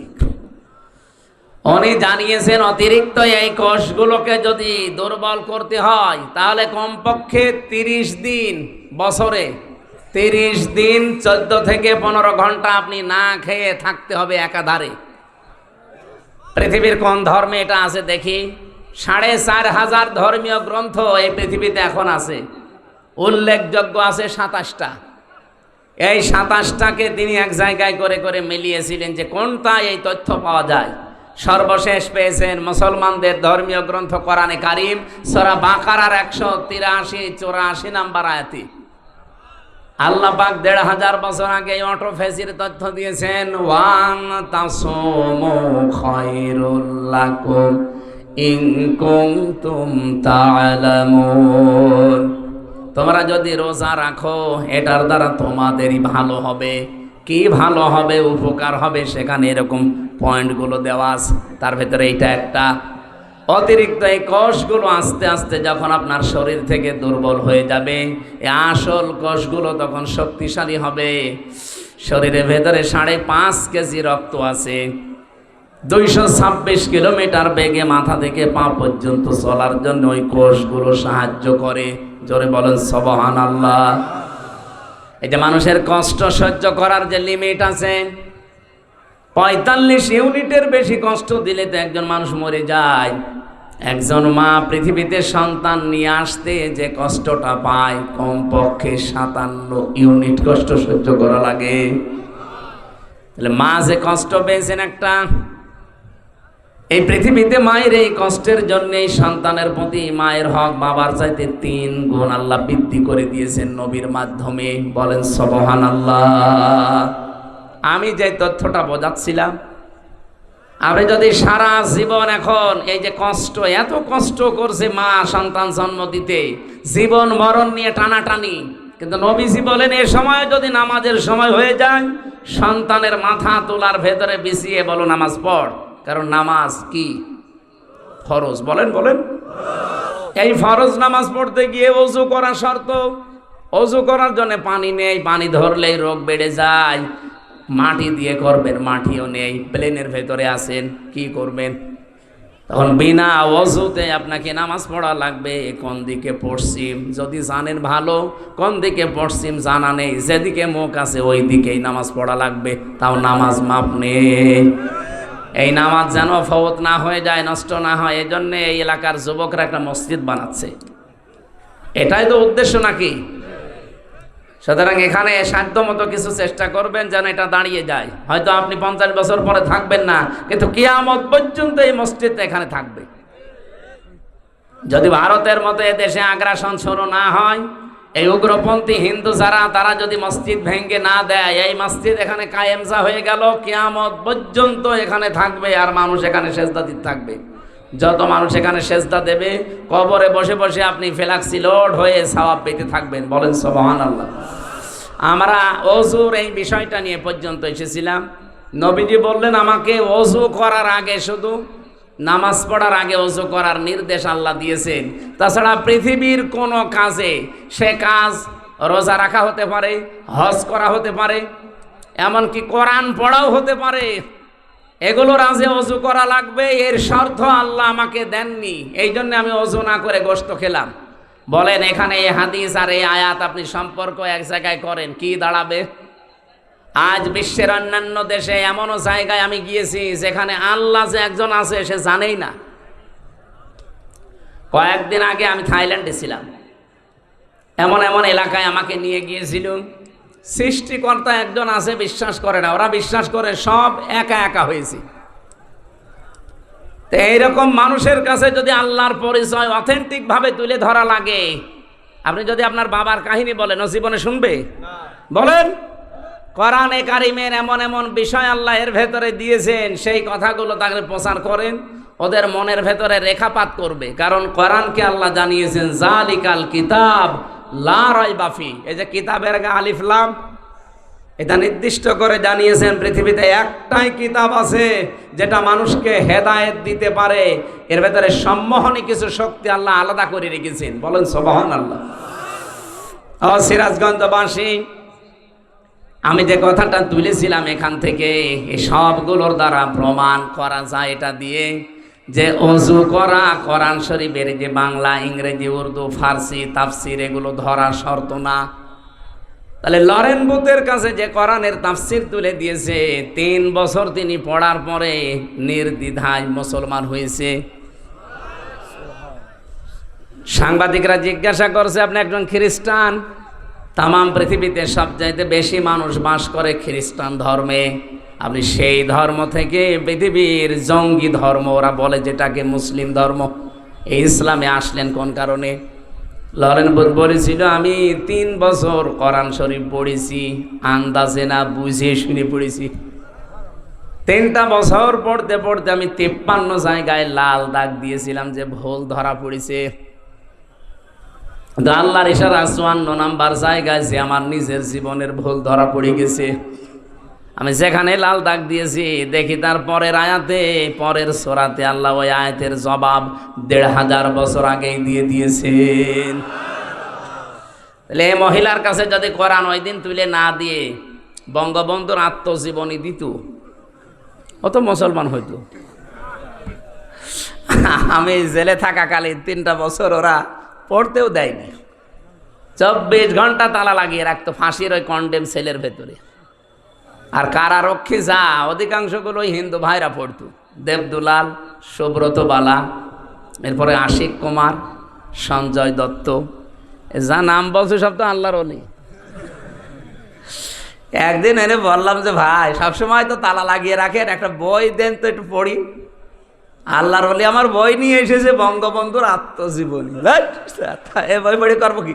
উনি জানিয়েছেন অতিরিক্ত এই কোষগুলোকে যদি দুর্বল করতে হয়, তাহলে কমপক্ষে 30 দিন, বছরে 30 দিন 14 থেকে 15 ঘন্টা আপনি না খেয়ে থাকতে হবে একাধারে। পৃথিবীর কোন ধর্মে এটা আছে দেখি? 4,500 ধর্মীয় গ্রন্থ এই পৃথিবীতে এখন আছে, উল্লেখযোগ্য আছে 27টা। এই 27টাকে তিনি এক জায়গায় করে করে মিলিয়েছিলেন যে কোনটা এই তথ্য পাওয়া যায়। সর্বশেষ পেয়েছেন মুসলমানদের ধর্মীয় গ্রন্থ কোরআনে কারিম, সূরা বাকারার 183-84 নম্বর আয়াতে। আল্লাহ পাক 1,500 বছর আগে অটোফেজির তথ্য দিয়েছেন, ওয়ান তাসুমু খায়রুল লাকুম ইন কুনতুম তা'লামুন। তোমরা যদি রোজা রাখো, এটার দ্বারা তোমাদেরই ভালো হবে। কি ভালো হবে, উপকার হবে, সেখানে এরকম পয়েন্টগুলো দেওয়া আছে। তার ভেতরে এইটা একটা। অতিরিক্ত এই কোষগুলো আস্তে আস্তে যখন আপনার শরীর থেকে দুর্বল হয়ে যাবে, এই আসল কোষগুলো তখন শক্তিশালী হবে। শরীরের ভেতরে 5.5 কেজি রক্ত আছে, 226 কিলোমিটার বেগে মাথা থেকে পা পর্যন্ত চলার জন্য ওই কোষগুলো সাহায্য করে। জোরে বলেন সুবহানাল্লাহ। এই যে মানুষের কষ্ট সহ্য করার যে লিমিট আছে, 45 ইউনিটের বেশি কষ্ট দিলে তো একজন মানুষ মরে যায়। একজন মা পৃথিবীতে সন্তান নিয়ে আসতে যে কষ্টটা পায়, কমপক্ষে 57 ইউনিট কষ্ট সহ্য করা লাগে। তাহলে মা যে কষ্ট পেয়েছেন একটা, এই পৃথিবীতে মায়ের এই কষ্টের জন্য সন্তানের প্রতি মায়ের হক বাবার চাইতে 3 গুণ আল্লাহ বৃদ্ধি করে দিয়েছেন নবীর মাধ্যমে। বলেন সুবহানাল্লাহ। আমি যে তথ্যটা বোঝাচ্ছিলাম, আপনি যদি সারা জীবন এখন এই যে কষ্ট, এত কষ্ট করছে মা সন্তান জন্ম দিতে, জীবন মরণ নিয়ে টানাটানি, কিন্তু নবীজি বলেন এ সময় যদি নামাজের সময় হয়ে যায়, সন্তানের মাথা তোলার ভেতরে বিছিয়ে বলো নামাজ পড়, কারণ নামাজ কি ফরজ। বলেন বলেন। এই ফরজ নামাজ পড়তে গিয়ে ওযু করা শর্ত। ওযু করার জন্য পানি নেই, পানি ধরলেই রোগ বেড়ে যায়। মাটি দিয়ে করবেন, মাটিও নেই, প্লেনের ভেতরে আছেন, কি করবেন? তখন বিনা ওযুতে আপনাকে নামাজ পড়া লাগবে। কোন দিকে পশ্চিম যদি জানেন ভালো, কোন দিকে পশ্চিম জানা নেই, যেদিকে মুখ আছে ওই দিকেই নামাজ পড়া লাগবে, তাও নামাজ মাপ নেই। এই নামাজ যেন ফওত না হয়ে যায়, নষ্ট না হয়, এই জন্যে এই এলাকার যুবকরা একটা মসজিদ বানাচ্ছে। এটাই তো উদ্দেশ্য নাকি? সুতরাং এখানে সাধ্য মতো কিছু চেষ্টা করবেন যেন এটা দাঁড়িয়ে যায়। হয়তো আপনি 50 বছর পরে থাকবেন না, কিন্তু কিয়ামত পর্যন্ত এই মসজিদ এখানে থাকবে। যদি ভারতের মতো এদেশে আগ্রাসন শুরু না হয়, এই উগ্রপন্থী হিন্দু যারা, তারা যদি মসজিদ ভেঙে না দেয়, এই মসজিদ এখানে কায়েমজা হয়ে গেল, কিয়ামত পর্যন্ত এখানে থাকবে, আর মানুষ এখানে সেজদা দিতে থাকবে। যত মানুষ এখানে সেজদা দেবে, কবরে বসে বসে আপনি ফেলাক্সি লোড হয়ে সওয়াব পেতে থাকবেন। বলেন সুবহানাল্লাহ। আমরা ওযুর এই বিষয়টা নিয়ে পর্যন্ত এসেছিলাম। নবীজি বললেন আমাকে ওযু করার আগে, শুধু নামাজ পড়ার আগে ওযু করার নির্দেশ আল্লাহ দিয়েছেন। তাছাড়া পৃথিবীর কোনো কাজে, সে কাজ রোজা রাখা হতে পারে, হজ করা হতে পারে, এমনকি কোরআন পড়াও হতে পারে, এগুলোর আগে ওযু করা লাগবে। এর শর্ত আল্লাহ আমাকে দেননি, এই জন্য আমি ওযু না করে গোশত খেলাম। বলেন এখানে এই হাদিস আর এই আয়াত আপনি সম্পর্ক এক জায়গায় করেন, কি দাঁড়াবে? আজ বিশ্বের অন্যান্য দেশে এমনও জায়গায় আমি গিয়েছি যেখানে আল্লাহ যে একজন আছে সে জানেই না। কয়েকদিন আগে আমি থাইল্যান্ডে ছিলাম। এমন এমন এলাকায় আমাকে নিয়ে গিয়েছিল। সৃষ্টিকর্তা একজন আছে বিশ্বাস করে না, ওরা বিশ্বাস করে সব একা একা হয়েছে। তো এইরকম মানুষের কাছে যদি আল্লাহর পরিচয় অথেন্টিক ভাবে তুলে ধরা লাগে, আপনি যদি আপনার বাবার কাহিনী বলেন, ও জীবনে শুনবে? বলেন। কোরআনে কারিমের এমন এমন বিষয় আল্লাহ এর ভেতরে দিয়েছেন, সেই কথাগুলো তাকে প্রচার করেন, ওদের মনের ভেতরে রেখাপাত করবে। কারণ কোরআনকে আল্লাহ জানিয়েছেন জালিকাল কিতাব লা রাইবা ফি। এই যে কিতাবের আগে আলিফ লাম, এটা নির্দিষ্ট করে জানিয়েছেন পৃথিবীতে একটাই কিতাব আছে যেটা মানুষকে হেদায়েত দিতে পারে। এর ভেতরে সম্মোহনী কিছু শক্তি আল্লাহ আলাদা করে রেখেছেন। বলেন সুবহানাল্লাহ। ও সিরাজগঞ্জবাসী, আমি যে কথাটা তুলেছিলাম এখান থেকে, এই সবগুলোর দ্বারা প্রমাণ করা যায় এটা দিয়ে যে ওযু করা কোরআন শরীফের যে বাংলা, ইংরেজি, উর্দু, ফার্সি তাফসির এগুলো ধরা শর্ত না। তাহলে লরেন বুথের কাছে যে কোরআনের তাফসির তুলে দিয়েছে, 3 বছর তিনি পড়ার পরে নির্দ্বিধায় মুসলমান হয়েছে। সাংবাদিকরা জিজ্ঞাসা করছে আপনি একজন খ্রিস্টান, তামাম পৃথিবীতে সবচাইতে বেশি মানুষ বাস করে খ্রিস্টান ধর্মে, আপনি সেই ধর্ম থেকে পৃথিবীর জঙ্গি ধর্ম ওরা বলে যেটাকে মুসলিম ধর্ম, এই ইসলামে আসলেন কোন কারণে? লরেন বুথ বলেছিল আমি 3 বছর কোরআন শরীফ পড়েছি, আন্দাজে না বুঝে শুনে পড়েছি। 3টা বছর পড়তে পড়তে আমি 53 জায়গায় লাল দাগ দিয়েছিলাম যে ভুল ধরা পড়েছে। আল্লাহর ইশারা 54 নাম্বার জায়গায় যে আমার নিজের জীবনের ভুল ধরা পড়ে গেছে। আমি যেখানে লাল দাগ দিয়েছি দেখি তার পরের আয়াতে, পরের সূরাতে আল্লাহ ওই আয়াতের জবাব 1500 বছর আগেই দিয়ে দিয়েছেন। তাহলে এই মহিলার কাছে যদি কোরআন ওই দিন তুলে না দিয়ে বঙ্গবন্ধুর আত্মজীবনী দিত, ও তো মুসলমান হইতো। আমি জেলে থাকাকালীন 3টা বছর ওরা পড়তেও দেয়নি, 24 ঘন্টা তালা লাগিয়ে রাখতো ফাঁসির ওই কন্ডেম সেলের ভেতরে। আর কারারক্ষী যা অধিকাংশগুলো হিন্দু ভাইরা পড়তো, দেবদুলাল, সুব্রত বালা, এরপরে আশিক কুমার, সঞ্জয় দত্ত, যা নাম বলছে সব তো আল্লাহর ওলি। একদিন এনে বললাম যে ভাই সবসময় তো তালা লাগিয়ে রাখেন, একটা বই দেন তো একটু পড়ি। আল্লাহর ওলি আমার বই নিয়ে এসেছে বঙ্গবন্ধুর আত্মজীবনী, এ বই পড়ে করবো কি?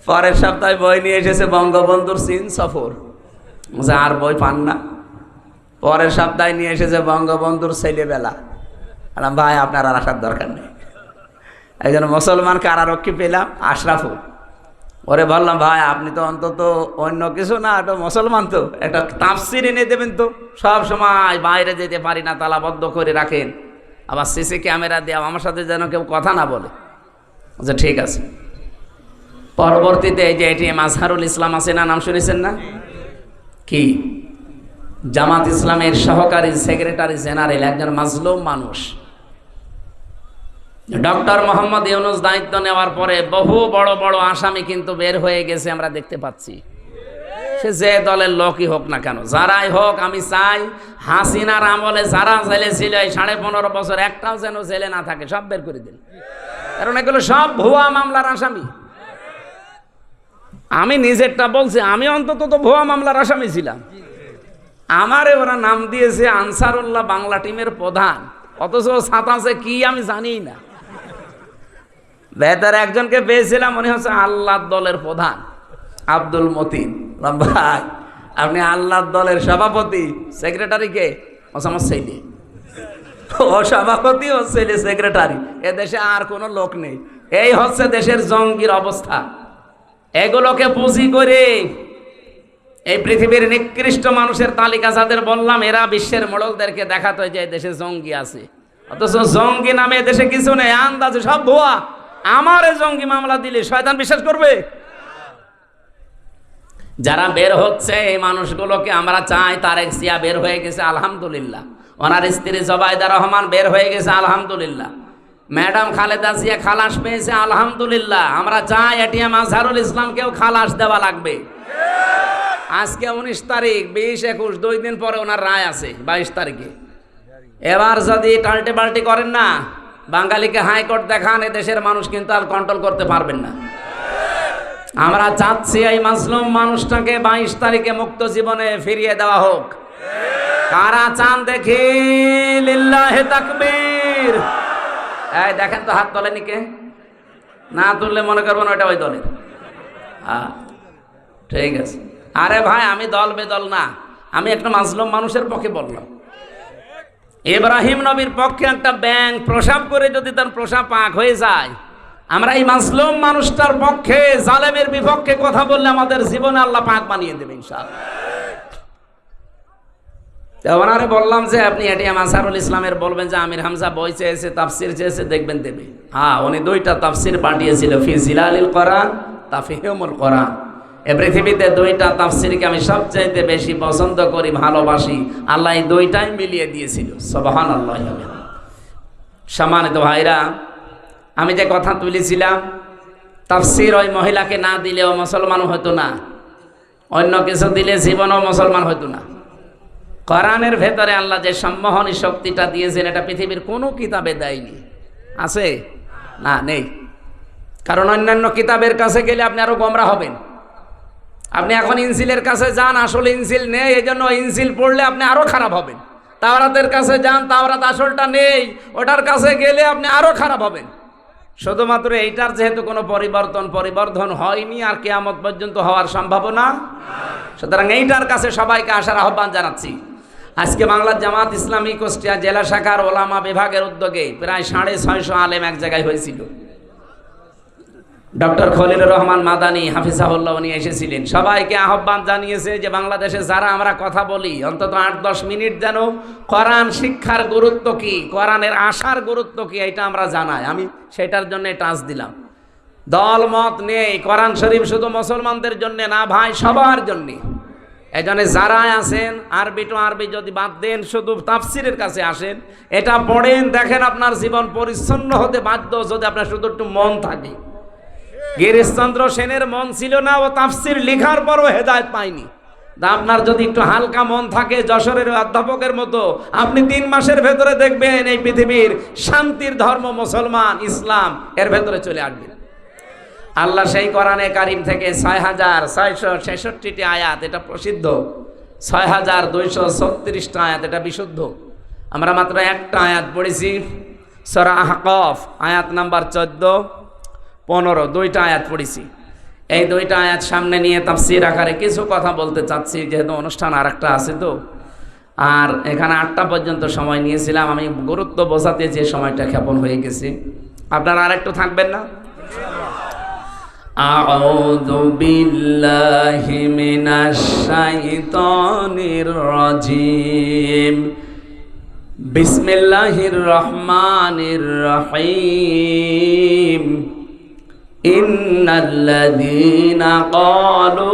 পরের সপ্তাহে বই নিয়ে এসেছে বঙ্গবন্ধুর চীন সফর, আর বই পান না। পরের সপ্তাহে নিয়ে এসেছে বঙ্গবন্ধুর ছেলেবেলা। ভাই আপনার আর আসার দরকার নেই। একজন মুসলমান কারারক্ষী পেলাম, আশরাফুল। ওরে বললাম, ভাই আপনি তো অন্তত অন্য কিছু না, একটা মুসলমান, তো একটা তাফসির এনে দেবেন তো। সব সময় বাইরে যেতে পারি না, তালাবদ্ধ করে রাখেন, আবার সিসি ক্যামেরা দিয়ে আমার সাথে যেন কেউ কথা না বলে। আচ্ছা ঠিক আছে। পরবর্তীতে এই যে এটিএম আজহারুল ইসলাম আছে না, নাম শুনেছেন না? কি জামাত ইসলামের সহকারী সেক্রেটারি জেনারেল, একজন মাজলুম মানুষ। ডক্টর মোহাম্মদ ইউনূস দায়িত্ব নেওয়ার পরে বহু বড় বড় আসামি কিন্তু বের হয়ে গেছে, আমরা দেখতে পাচ্ছি। সে যে দলের লোকই হোক না কেন, যারাই হোক, আমি চাই হাসিনার আমলে যারা জেলে ছিল এই 15.5 বছর, একটাও যেন জেলে না থাকে, সব বের করে দিন। কারণ এগুলো সব ভুয়া মামলার আসামি। আমি নিজেরটা বলছি, আমি অন্তত তো ভুয়া মামলার আসামি ছিলাম। আমারে ওরা নাম দিয়েছে আনসারুল্লাহ বাংলা টিমের প্রধান, অথচ সাতাশে কি আমি জানি না। ভেতরে একজনকে পেয়েছিলাম, মনে হচ্ছে আল্লাহর দলের প্রধান, আব্দুল মতিন। ভাই আপনি আল্লাহর দলের সভাপতি, সেক্রেটারি কে? ওসামা ছেলে। ও সভাপতি, ও ছেলে সেক্রেটারি। এ দেশে আর কোনো লোক নেই। এই হচ্ছে দেশের জঙ্গির অবস্থা। এগুলোকে পুঁজি করে এই পৃথিবীর নিকৃষ্ট মানুষের তালিকা যাদের বললাম, এরা বিশ্বের মোড়লদেরকে দেখাতো যে দেশে জঙ্গি আছে, অথচ জঙ্গি নামে দেশে কিছু নেই, আন্দাজে সব ভুয়া। আমার জঙ্গি মামলা দিলে শয়তান বিশ্বাস করবে? যারা বের হচ্ছে এই মানুষগুলোকে আমরা চাই। তারেক জিয়া বের হয়ে গেছে, আলহামদুলিল্লাহ। ওনার স্ত্রী জবাইদা রহমান বের হয়ে গেছে, আলহামদুলিল্লাহ। ম্যাডাম খালেদা জিয়া খালাস পেয়েছে, আলহামদুলিল্লাহ। আমরা চাই এটিএম আজহারুল ইসলামকেও খালাস দেওয়া লাগবে। আজকে 19 তারিখ, 20, 21, 2 দিন পরে ওনার রায় আছে, 22 তারিখে। এবার যদি টাল্টে পাল্টি করেন না, বাঙালিকে হাইকোর্ট দেখান, এ দেশের মানুষ কিন্তু আর কন্ট্রোল করতে পারবেন না। আমরা চাচ্ছি এই মাজলুম মানুষটাকে 22 তারিখে মুক্ত জীবনে ফিরিয়ে দেওয়া হোক। কারা চান দেখি? লিল্লাহে তাকবীর। এই দেখেন তো, হাত তোলেনি কে? না তুললে মনে করবো না ওটা ওই দলের। হ্যাঁ ঠিক আছে। আরে ভাই আমি দল বেদল না, আমি একটা মাজলুম মানুষের পক্ষে বললাম। ইব্রাহিম নবীর পক্ষে একটা ব্যাঙ প্রসাব করে যদি তার প্রসাব পাক হয়ে যায়, আমরা এই মাজলুম মানুষটার পক্ষে, জালেমের বিপক্ষে কথা বললে আমাদের জীবনে আল্লাহ পাক বানিয়ে দেবে ইনশাআল্লাহ। ওনারে বললাম যে আপনি এটিএম আজহারুল ইসলামের বলবেন যে আমির হামজা বই চেয়েছে, তাফসির চেয়েছে, দেখবেন দেবে। হ্যাঁ, উনি 2টা তাফসির পাঠিয়েছিল, ফি জিলালিল কোরআন, তাফহিমুল কোরআন। এ পৃথিবীতে 2টা তাফসিরকে আমি সবচাইতে বেশি পছন্দ করি, ভালোবাসি। আল্লাহ এই 2টাই মিলিয়ে দিয়েছিল। সুবহানাল্লাহ। সম্মানিত ভাইরা, আমি যে কথা তুলেছিলাম, তাফসির ওই মহিলাকে না দিলেও মুসলমান হতো না, অন্য কিছু দিলে জীবনও মুসলমান হতো না। কোরআনের ভেতরে আল্লাহ যে সম্মোহনী শক্তিটা দিয়েছেন, এটা পৃথিবীর কোনো কিতাবে দেয়নি। আছে? না, নেই। কারণ অন্যান্য কিতাবের কাছে গেলে আপনি আরো গোমরা হবেন। আপনি এখন ইনজিলের কাছে যান, আসলে ইনজিল নেই, এই জন্য ইনজিল পড়লে আপনি আরো খারাপ হবেন। তাওরাতের কাছে যান, তাওরাত আসলটা নেই, ওটার কাছে গেলে আপনি আরো খারাপ হবেন। শুধুমাত্র এইটার যেহেতু কোনো পরিবর্ধন হয়নি, আর কিয়ামত পর্যন্ত হওয়ার সম্ভাবনা, সুতরাং এইটার কাছে সবাইকে আসার আহ্বান জানাচ্ছি। আজকে বাংলার জামাত ইসলামী কুষ্টিয়া জেলা শাখার ওলামা বিভাগের উদ্যোগে প্রায় 650 আলেম এক জায়গায় হয়েছিল। ডক্টর খলিলুর রহমান মাদানী হাফিজাহুল্লাহ উনি এসেছিলেন। সবাইকে আহ্বান জানিয়েছে যে বাংলাদেশে যারা আমরা কথা বলি, অন্তত 8-10 মিনিট যেন কোরআন শিক্ষার গুরুত্ব কি, কোরআনের আশার গুরুত্ব কি, এটা আমরা জানাই। আমি সেটার জন্য টাচ দিলাম। দল মত নেই, কোরআন শরীফ শুধু মুসলমানদের জন্য না ভাই, সবার জন্য। এজন্য যারা আছেন আরবি টু আরবি যদি বাদ দেন, শুধু তাফসিরের কাছে আসেন, এটা পড়েন, দেখেন আপনার জীবন পরিচ্ছন্ন হতে বাধ্য যদি আপনার শুধু একটু মন থাকে। গিরিশচন্দ্র সেনের মন ছিল না, ও তাফসির লেখার পরও হেদায়েত পায়নি। আপনার যদি একটু হালকা মন থাকে, যশোরের অধ্যাপকের মতো, আপনি 3 মাসের ভেতরে দেখবেন এই পৃথিবীর শান্তির ধর্ম মুসলমান, ইসলাম, এর ভেতরে চলে আসবেন। আল্লাহ সেই কোরআনে কারিম থেকে 6666টি আয়াত, এটা প্রসিদ্ধ। 6236টা আয়াত, এটা বিশুদ্ধ। আমরা মাত্র একটা আয়াত পড়েছি, সূরা আহকাফ আয়াত নাম্বার 14, 15, 2টা আয়াত পড়েছি। এই 2টা আয়াত সামনে নিয়ে তাফসীর আকারে কিছু কথা বলতে চাচ্ছি, যেহেতু অনুষ্ঠান আরেকটা আছে। তো আর এখানে 8টা পর্যন্ত সময় নিয়েছিলাম, আমি গুরুত্ব বোঝাতে যে সময়টা ক্ষেপণ হয়ে গেছে। আপনারা আর একটু থাকবেন না? আউযু বিল্লাহি মিনাশ শাইতানির রাজিম। বিসমিল্লাহির রহমানির রহিম। ইন্নাল্লাযীনা ক্বালু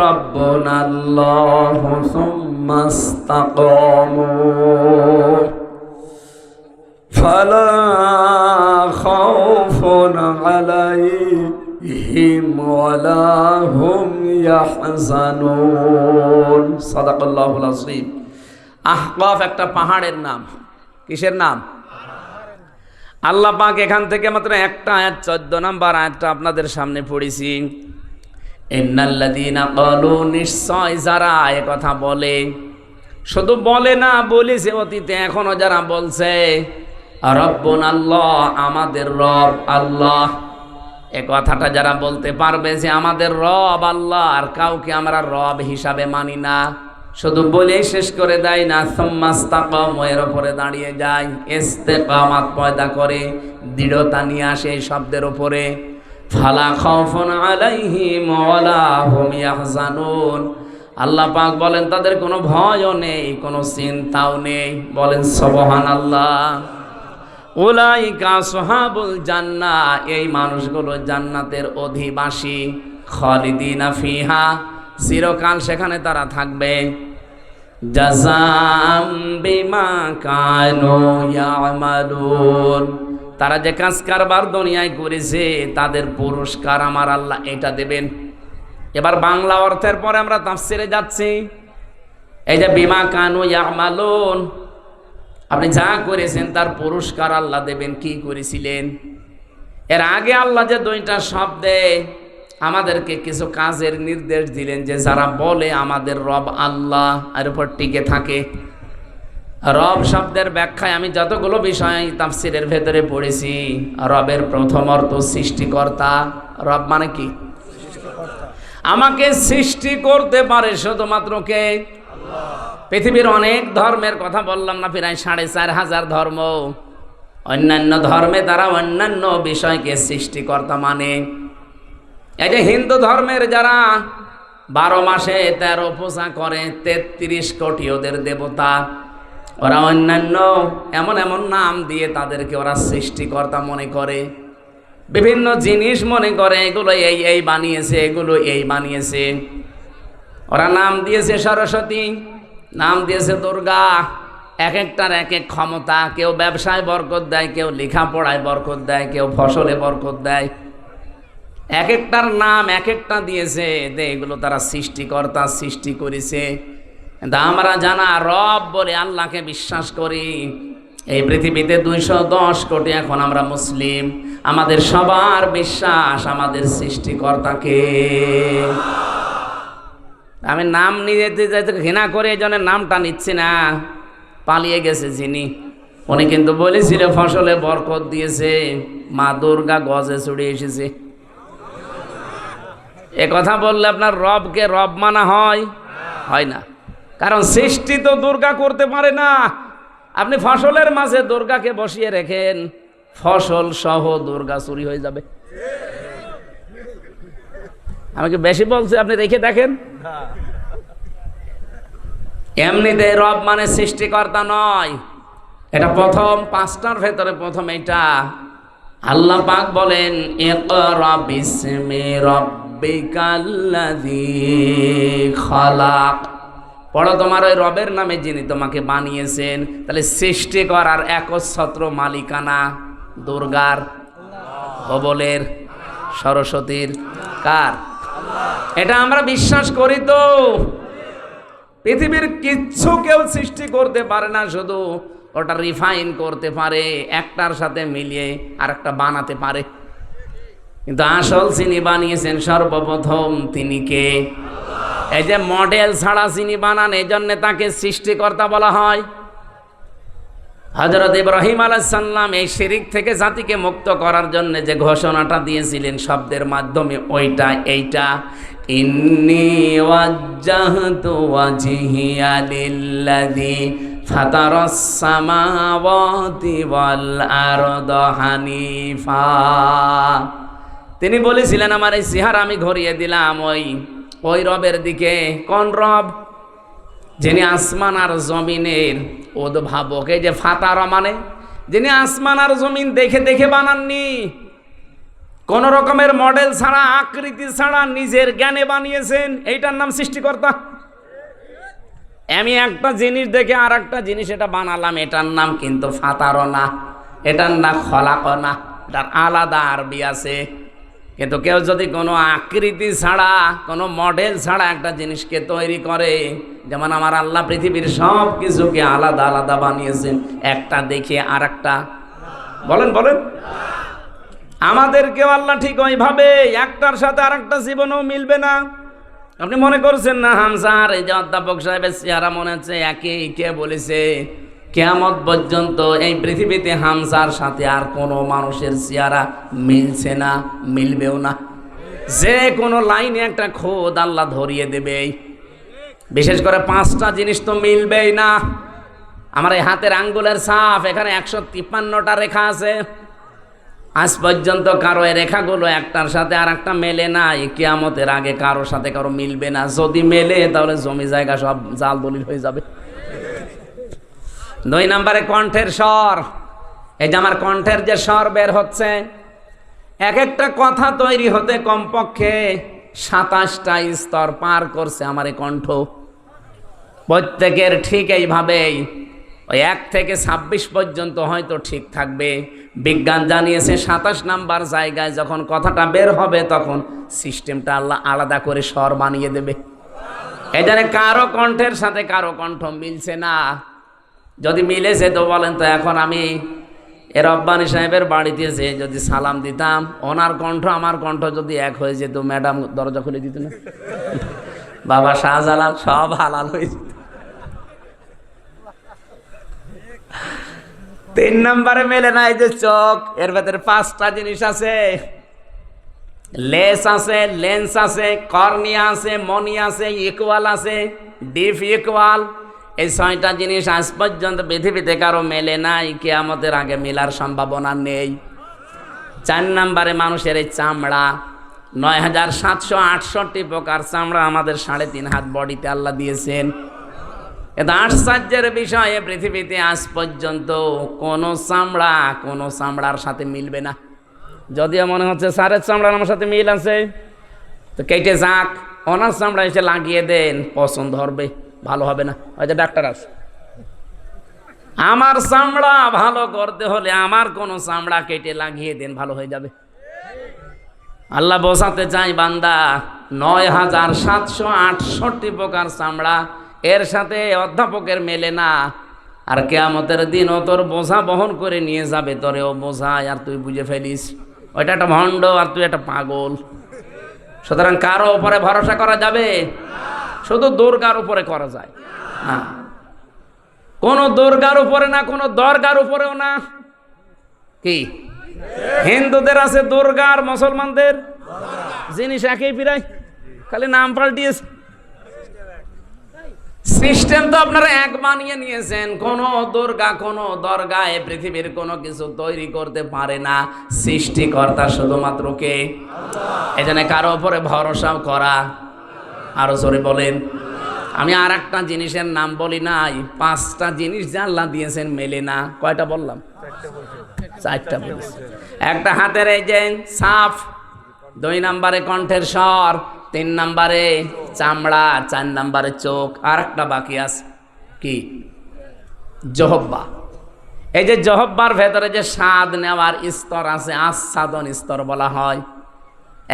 রাব্বুনাল্লাহু সুম্মা ইসতাকামু ফালা খাউফুন আলাইহিম ওয়ালা হুম ইয়াহজানুন। সাদাকাল্লাহুল আযীম। আহকাফ একটা পাহাড়ের নাম। কিসের নাম? আল্লাহ পাক এখান থেকে মাত্র একটা আয়াত, 14 নম্বর আয়াতটা আপনাদের সামনে পড়েছি। ইন্নাল্লাযীনা ক্বালু, নিশ্চয় যারা এ কথা বলে, শুধু বলে না, বলেছে অতীতে, এখনো যারা বলছে রব্বুনাল্লাহ, আমাদের রব আল্লাহ, এ কথাটা যারা বলতে পারবে যে আমাদের রব আল্লাহ, আর কাউকে আমরা রব হিসাবে মানি না, শুধু বলেই শেষ করে দেয় না, সুম্মা ইসতাকামু, এর উপরে দাঁড়িয়ে যায়, ইস্তেকামাত পয়দা করে, দৃঢ়তা নিয়ে আসে এই শব্দের উপরে। ফালা খাউফুন আলাইহিম ওয়ালা হুম ইয়াহজানুন, আল্লাহ পাক বলেন তাদের কোনো ভয়ও নেই, কোনো চিন্তাও নেই। বলেন সুবহানাল্লাহ। উলাইকা আসহাবুল জান্নাহ, এই মানুষগুলো জান্নাতের অধিবাসী। খালিদিনা ফিহা, চিরকাল সেখানে তারা থাকবে। জাযাম বিমা কানু ইয়ামালুন, তারা যে কাজ কারবার দুনিয়ায় করেছে তাদের পুরস্কার আমার আল্লাহ এটা দেবেন। এবার বাংলা অর্থের পরে আমরা তাফসিরে যাচ্ছি। এই যে বিমা কানু ইয়ামালুন, আপনি যা করেছেন তার পুরস্কার আল্লাহ দেবেন। কি করেছিলেন? এর আগে আল্লাহ যে 2টা শব্দে আমাদেরকে কিছু কাজের নির্দেশ দিলেন, যে যারা বলে আমাদের রব আল্লাহ, এর উপর টিকে থাকে। রব শব্দের ব্যাখ্যায় আমি যতগুলো বিষয় তাফসিরের ভেতরে পড়েছি, রবের প্রথম অর্থ সৃষ্টিকর্তা। রব মানে কি? আমাকে সৃষ্টি করতে পারে শুধুমাত্র কে? পৃথিবীর অনেক ধর্মের কথা বললাম না, প্রায় 4500 ধর্ম। অন্যান্য ধর্মে তারা অন্যান্য বিষয়কে সৃষ্টিকর্তা মানে। এই যে হিন্দু ধর্মের যারা 12 মাসে 13 পূজা করে, 33 কোটি ওদের দেবতা, ওরা অন্যান্য এমন এমন নাম দিয়ে তাদেরকে ওরা সৃষ্টিকর্তা মনে করে। বিভিন্ন জিনিস মনে করে এগুলো এই বানিয়েছে, এগুলো এই বানিয়েছে। ওরা নাম দিয়েছে সরস্বতী, নাম দিয়েছে দুর্গা, এক একটার এক এক ক্ষমতা। কেউ ব্যবসায় বরকত দেয়, কেউ লেখাপড়ায় বরকত দেয়, কেউ ফসলে বরকত দেয়। এক একটার নাম এক একটা দিয়েছে, এগুলো তারা সৃষ্টিকর্তা, সৃষ্টি করেছে। কিন্তু আমরা জানা রব বলে আল্লাহকে বিশ্বাস করি। এই পৃথিবীতে 210 কোটি এখন আমরা মুসলিম, আমাদের সবার বিশ্বাস আমাদের সৃষ্টিকর্তাকে। আমি নাম নিয়ে যেতে ঘৃণা করে এই জন্য নামটা নিচ্ছি না। পালিয়ে গেছে যিনি, উনি কিন্তু বলেছিল ফসলে বরকত দিয়েছে, মা দুর্গা গজে চড়ে এসেছে। এ কথা বললে আপনার রবকে রব মানা হয়? হয় না, কারণ সৃষ্টি তো দুর্গা করতে পারে না। আপনি ফসলের মাঝে দুর্গাকে বসিয়ে রেখেন, ফসল সহ দুর্গা চুরি হয়ে যাবে। আমাকে বেশি বলছে, আপনি রেখে দেখেন। এমনিতে রব মানে সৃষ্টিকর্তা নয়, এটা প্রথম 5টার ভেতরে প্রথম এটা। আল্লাহ পাক বলেন ইকরা বিসমি রাব্বিকাল্লাযী খালাক, পড়ো তোমার ওই রবের নামে যিনি তোমাকে বানিয়েছেন। তাহলে সৃষ্টি করার একচ্ছত্র মালিকানা দুর্গার, হবলের, সরস্বতীর, কার? এটা আমরা বিশ্বাস করি। তো পৃথিবীর কিচ্ছু কেউ সৃষ্টি করতে পারে না, শুধু ওটা রিফাইন করতে পারে, একটার সাথে মিলিয়ে আর একটা বানাতে পারে। কিন্তু আসল যিনি বানিয়েছেন সর্বপ্রথম তিনি কে? এই যে মডেল ছাড়া যিনি বানান, এই জন্য তাকে সৃষ্টিকর্তা বলা হয়। হযরত ইব্রাহিম আলাইহিস সালাম এই শিরিক থেকে জাতিকে মুক্ত করার জন্য যে ঘোষণাটা দিয়েছিলেন শব্দের মাধ্যমে, ওইটা এইটা ইন্নী ওয়াজ্জাহতু ওয়াজহিয়া লিল্লাযী ফাতারাস সামাওয়াতি ওয়াল আরদা হানিফা। তিনি বলেছিলেন আমার এই চেহারা আমি ঘুরিয়ে দিলাম ওই রবের দিকে। কোন রব? যিনি আসমান আর জমিনের উদ্ভাবক। এই যে ফাতারা মানে যিনি আসমান আর জমিন দেখে দেখে বানাননি, কোন রকমের মডেল ছাড়া, আকৃতি ছাড়া নিজের জ্ঞানে বানিয়েছেন। এইটার নাম সৃষ্টিকর্তা। আমি একটা জিনিস দেখে আর একটা জিনিস এটা বানালাম, এটার নাম কিন্তু ফাতারা না, এটার নাম খলাকা না, এটার আলাদা আরবি আছে। কিন্তু কেউ যদি কোনো আকৃতি ছাড়া, কোনো মডেল ছাড়া একটা জিনিসকে তৈরি করে, যেমন আমার আল্লাহ পৃথিবীর সব কিছুকে আলাদা আলাদা বানিয়েছেন, একটা দেখে আর একটা, বলেন বলেন, আমাদেরকেও আল্লাহ ঠিক ওইভাবে একটার সাথে আর একটা জীবনও মিলবে না। আপনি মনে করছেন না হামজার এই যে অধ্যাপক সাহেবের চেহারা মনে হচ্ছে একই? কে বলেছে? কিয়ামত পর্যন্ত এই পৃথিবীতে হামজার সাথে আর কোনো মানুষের চেহারা মিলছে না, মিলবেও না। যে কোনো লাইনে একটা খোদ আল্লাহ ধরিয়ে দেবে। বিশেষ করে 5টা জিনিস তো মিলবেই না। আমার এই হাতের আঙ্গুলের ছাপ, এখানে 153টা রেখা আছে। আজ পর্যন্ত কারো এই রেখাগুলো একটার সাথে আর একটা মেলে না। কিয়ামতের আগে কারোর সাথে কারো মিলবে না। যদি মেলে তাহলে জমি জায়গা সব জাল দলিল হয়ে যাবে। 2 নম্বরে কণ্ঠের স্বর। এই যে আমার কণ্ঠের যে স্বর বের হচ্ছে, এক একটা কথা তৈরি হতে কমপক্ষে 27টা স্তর পার করছে আমার এই কণ্ঠ। প্রত্যেকের ঠিক এইভাবেই ওই 1 থেকে 26 পর্যন্ত হয়তো ঠিক থাকবে। বিজ্ঞান জানিয়েছে 27 নাম্বার জায়গায় যখন কথাটা বের হবে তখন সিস্টেমটা আল্লাহ আলাদা করে স্বর বানিয়ে দেবে। এই জন্য কারো কণ্ঠের সাথে কারো কণ্ঠ মিলছে না। যদি মিলেছে তো বলেন তো, এখন আমি এ রব্বানী সাহেবের বাড়িতে যে যদি সালাম দিতাম, ওনার কণ্ঠ আমার কণ্ঠ যদি এক হয়ে যেত, ম্যাডাম দরজা খুলে দিত না? বাবা শাহজালাল সব হালাল হয়ে যেত। 3 নম্বরে মেলে না এই যে চোখ। এর ভেতরে 5টা জিনিস আছে। লেস আছে, লেন্স আছে, কর্নিয়া আছে, মনি আছে, ইকুয়াল আছে, ডিপ ইকুয়াল। এই 6টা জিনিস আজ পর্যন্ত পৃথিবীতে কারো মেলে নাই। কিয়ামতের আগে মেলার সম্ভাবনা নেই। 4 নম্বরে মানুষের এই চামড়া। 9768 প্রকার চামড়া আমাদের 3.5 হাত বডিতে আল্লাহ দিয়েছেন। এটা আশ্চর্যের বিষয়ে পৃথিবীতে আজ পর্যন্ত কোনো চামড়ার সাথে মিলবে না। যদিও মনে হচ্ছে স্যারের চামড়ার আমার সাথে মিল আছে, তো কেটে যাক, ওনার চামড়া এসে লাগিয়ে দেন, পছন্দ হবে, ভালো হবে না। ওই যে ডাক্তার আছে, আমার চামড়া ভালো করতে হলে আমার কোনো চামড়া কেটে লাগিয়ে দেন, ভালো হয়ে যাবে। আল্লাহ বোঝাতে চাই বান্দা 9768 প্রকার চামড়া, এর সাথে অধ্যাপকের মেলে না। আর কিয়ামতের দিন ও তোর বোঝা বহন করে নিয়ে যাবে, তোরেও বোঝায় আর তুই বুঝে ফেলিস ওইটা একটা ভণ্ড আর তুই একটা পাগল। সুতরাং কারো উপরে ভরসা করা যাবে? শুধু দুর্গার উপরে করা যায় না। কোনো দুর্গার উপরে না, কোনো দরগার উপরেও না। কি হিন্দুদের আছে দুর্গা আর মুসলমানদের জিনিস একই, প্রায় খালি নাম পাল্টিয়েছে। সিস্টেম তো আপনারা এক বানিয়ে নিয়েছেন। কোন দুর্গা, কোন দরগা এ পৃথিবীর কোনো কিছু তৈরি করতে পারে না। সৃষ্টিকর্তা শুধুমাত্র কে? এখানে কারো উপরে ভরসা করা, আরো জোরে বলেন। আমি আর একটা জিনিসের নাম বলি নাই, 5টা জিনিস যে আল্লাহ দিয়েছেন মেলে না। কয়টা বললাম? 4টা বলেছি। একটা হাতের এই যে ছাপ, 2 নম্বরে কণ্ঠের স্বর, 3 নম্বরে চামড়া, 4 নম্বরে চোখ, আর একটা বাকি আছে কি? জহব্বা। এই যে জহব্বার ভেতরে যে স্বাদ নেওয়ার স্তর আছে, আস্বাদন স্তর বলা হয়।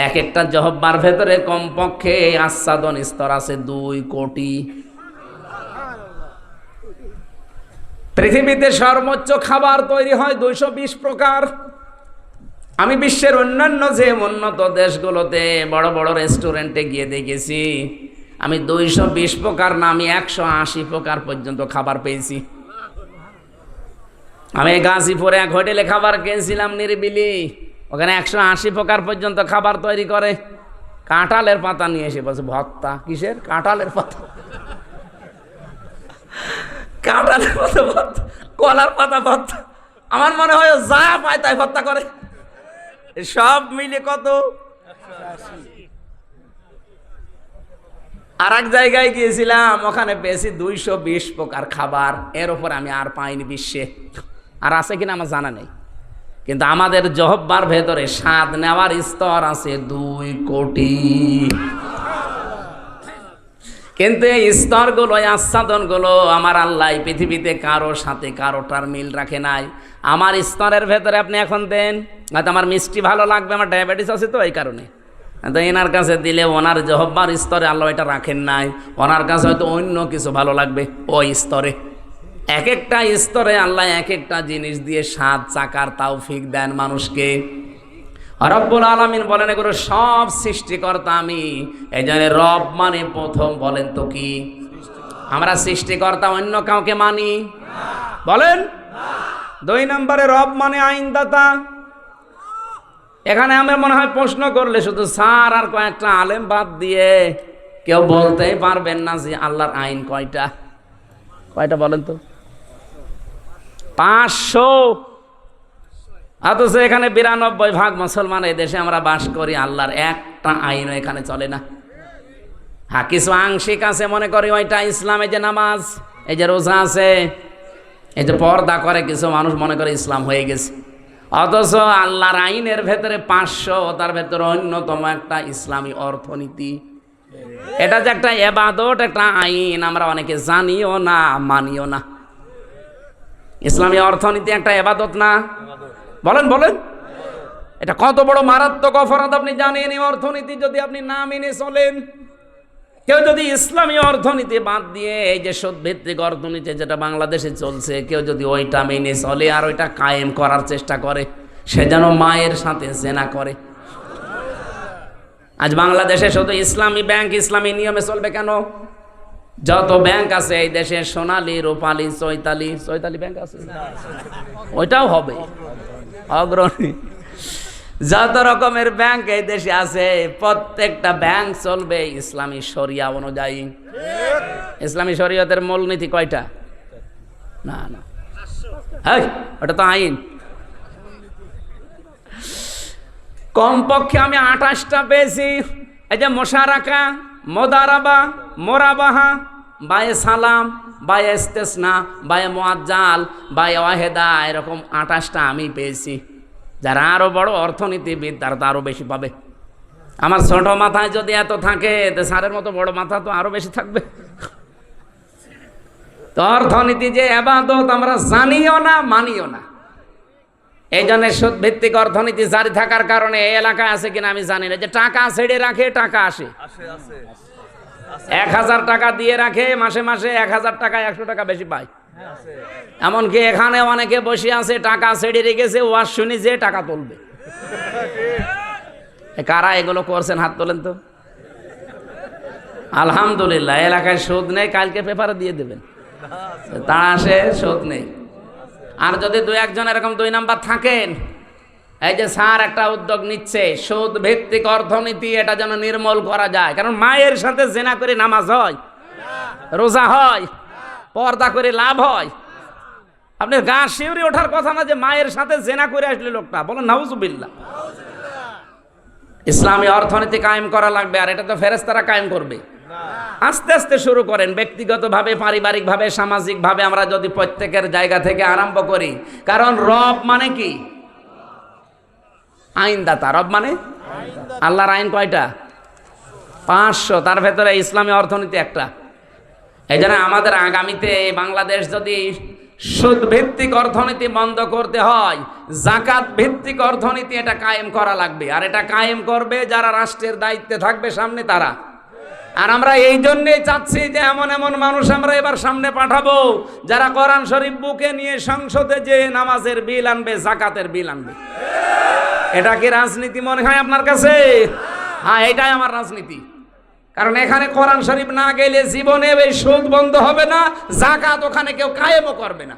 এক একটা জহব্বার ভেতরে কমপক্ষে আস্বাদন স্তর আছে 2 কোটি। পৃথিবীতে সর্বোচ্চ খাবার তৈরি হয় 220 প্রকার। আমি বিশ্বের অন্যান্য যে উন্নত দেশগুলোতে বড় বড় রেস্টুরেন্টে গিয়ে দেখেছি, আমি 220 প্রকার না, আমি 180 প্রকার পর্যন্ত খাবার পেয়েছি। আমি গাজীপুরে এক হোটেলে খাবার খেয়েছিলাম নিরিবিলি, ওখানে 180 প্রকার পর্যন্ত খাবার তৈরি করে। কাঁঠালের পাতা নিয়ে এসে বলছে ভর্তা। কিসের? কাঁঠালের পাতা। কাঁঠালের পাতা ভর্তা, কলার পাতা ভর্তা। আমার মনে হয় যা পায় তাই ভর্তা করে। সব মিলে কত? আর এক জায়গায় গিয়েছিলাম, ওখানে পেয়েছি 220 প্রকার খাবার। এর উপর আমি আর পাইনি বিশ্বে। আর আছে কিনা আমার জানা নেই। কিন্তু আমাদের জহব্বার ভেতরে স্বাদ নেওয়ার স্তর আছে 2 কোটি। কিন্তু এই স্তরগুলো, এই আস্বাদনগুলো আমার আল্লাহ পৃথিবীতে কারো সাথে কারোটার মিল রাখে নাই। আমার স্তরের ভেতরে আপনি এখন দেন, হয়তো আমার মিষ্টি ভালো লাগবে, আমার ডায়াবেটিস আছে তো এই কারণে। তো এনার কাছে দিলে ওনার জহব্বার স্তরে আল্লাহ এটা রাখেন নাই। ওনার কাছে হয়তো অন্য কিছু ভালো লাগবে ওই স্তরে। এক একটা স্তরে আল্লাহ এক একটা জিনিস দিয়ে স্বাদ চাকার তৌফিক দেন মানুষকে। রব্বুল আলামিন বলেন এগুলো সব সৃষ্টিকর্তা আমি। এই জন্য রব মানে প্রথম বলেন তো কি? আমরা সৃষ্টিকর্তা অন্য কাউকে মানি? বলেন। 2 নম্বরে রব মানে আইনদাতা। এখানে আমার মনে হয় প্রশ্ন করলে শুধু স্যার আর কয়েকটা আলেম বাদ দিয়ে কেউ বলতেই পারবেন না যে আল্লাহর আইন কয়টা। কয়টা বলেন তো? 500। অথচ এখানে 92% মুসলমান এই দেশে আমরা বাস করি, আল্লাহর একটা আইনও এখানে চলে না। হ্যাঁ, কিছু আংশিক আছে, মনে করি ওইটা ইসলাম। এই যে নামাজ, এই যে রোজা আছে, এই যে পর্দা করে কিছু মানুষ মনে করে ইসলাম হয়ে গেছে। অথচ আল্লাহর আইনের ভেতরে 500, তার ভেতরে অন্যতম একটা ইসলামী অর্থনীতি। এটা যে একটা ইবাদত, একটা আইন, আমরা অনেকে জানিও না, মানিও না। ইসলামী অর্থনীতি একটা ইবাদত না? বলেন বলেন। এটা কত বড় মারাত্মক অপরাধ আপনি জানেন? এই অর্থনীতি যদি আপনি না মেনে চলেন, কেউ যদি ইসলামী অর্থনীতি বাদ দিয়ে এই যে সুদ ভিত্তিক অর্থনীতি যেটা বাংলাদেশে চলছে, কেউ যদি ওইটা মেনে চলে আর ওইটা কায়েম করার চেষ্টা করে, সে যেন মায়ের সাথে জেনা করে। আজ বাংলাদেশে শুধু ইসলামী ব্যাংক ইসলামী নিয়মে চলবে কেন? যত ব্যাংক আছে এই দেশে, সোনালী, রূপালী, চৈতালি ব্যাংক আছে, ওইটাও হবে অগ্রণী। যত রকমের ব্যাংক এই দেশে আছে, প্রত্যেকটা ব্যাংক চলবে ইসলামী শরিয়া অনুযায়ী। ইসলামী শরিয়তের মূলনীতি কয়টা? না না, ওটা তো আইন। কমপক্ষে আমি 28টা পেয়েছি। এই যে মোশারাকা, মোদারাবা, মোরাবাহা, বায়ে সালাম, বায়ে ইস্তেসনা, বায়ে মুআজ্জাল, বায়ে ওয়াহেদা, এরকম 28টা আমি পেয়েছি। যারা আরো বড় অর্থনীতিবিদ তারা তো আরো বেশি পাবে। আমার ছোট মাথায় যদি এত থাকে, তো স্যারের মতো বড় মাথা তো আরো বেশি থাকবে। তো অর্থনীতি যে ইবাদত আমরা জানিও না, মানিও না। এই জন্য সুদ ভিত্তিক অর্থনীতি জারি থাকার কারণে এই এলাকায় আছে কিনা আমি জানি না, যে টাকা ছেড়ে রাখে, টাকা আসে। 1000 টাকা দিয়ে রাখে, মাসে মাসে 1000 টাকা 100 টাকা বেশি পায়। এমনকি এখানে অনেকে বসে আছে, টাকা ছেড়ে রেখেছে, ওয়াজ শুনি যে টাকা তুলবে। কারা এগুলো করছেন হাত তোলেন তো। আলহামদুলিল্লাহ, এলাকায় সুদ নেই, কালকে পেপারে দিয়ে দেবেন। তারা আসে, সুদ নেই। আর যদি 2-1 এরকম 2 নাম্বার থাকেন, এই যে স্যার একটা উদ্যোগ নিচ্ছে সুদ ভিত্তিক অর্থনীতি, এটা যেন নির্মূল করা যায়। কারণ মায়ের সাথে জেনা করে নামাজ হয়, রোজা হয়, পর্দা করে লাভ হয়। আপনার গা শিউরে ওঠার কথা না যে মায়ের সাথে জেনা করে আসলে লোকটা, বলেন নাউজুবিল্লাহ। ইসলামী অর্থনীতি কায়েম করা লাগবে, আর এটা তো ফেরেশতারা কায়েম করবে। আস্তে আস্তে শুরু করেন, ব্যক্তিগতভাবে, পারিবারিকভাবে, সামাজিকভাবে আমরা যদি প্রত্যেকের জায়গা থেকে আরম্ভ করি। কারণ রব মানে কি? আইনদাতা। রব মানে আল্লাহর আইন কয়টা? 500, তার ভেতরে ইসলামী অর্থনীতি একটা। এই জন্য আমাদের আগামীতে বাংলাদেশ যদি সুদ ভিত্তিক অর্থনীতি বন্ধ করতে হয়, জাকাত ভিত্তিক অর্থনীতি এটা কায়েম করা লাগবে। আর এটা কায়েম করবে যারা রাষ্ট্রের দায়িত্বে থাকবে সামনে, তারা। আর আমরা এই জন্যই চাচ্ছি যে এমন এমন মানুষ আমরা এবার সামনে পাঠাবো যারা কোরআন শরীফ বুকে নিয়ে সংসদে যে নামাজের বিল আনবে, জাকাতের বিল আনবে। এটা কি রাজনীতি মনে হয় আপনার কাছে? হ্যাঁ, এটাই আমার রাজনীতি। কারণ এখানে কোরআন শরীফ না গেলে জীবনে এই সুদ বন্ধ হবে না, জাকাত ওখানে কেউ কায়েমও করবে না।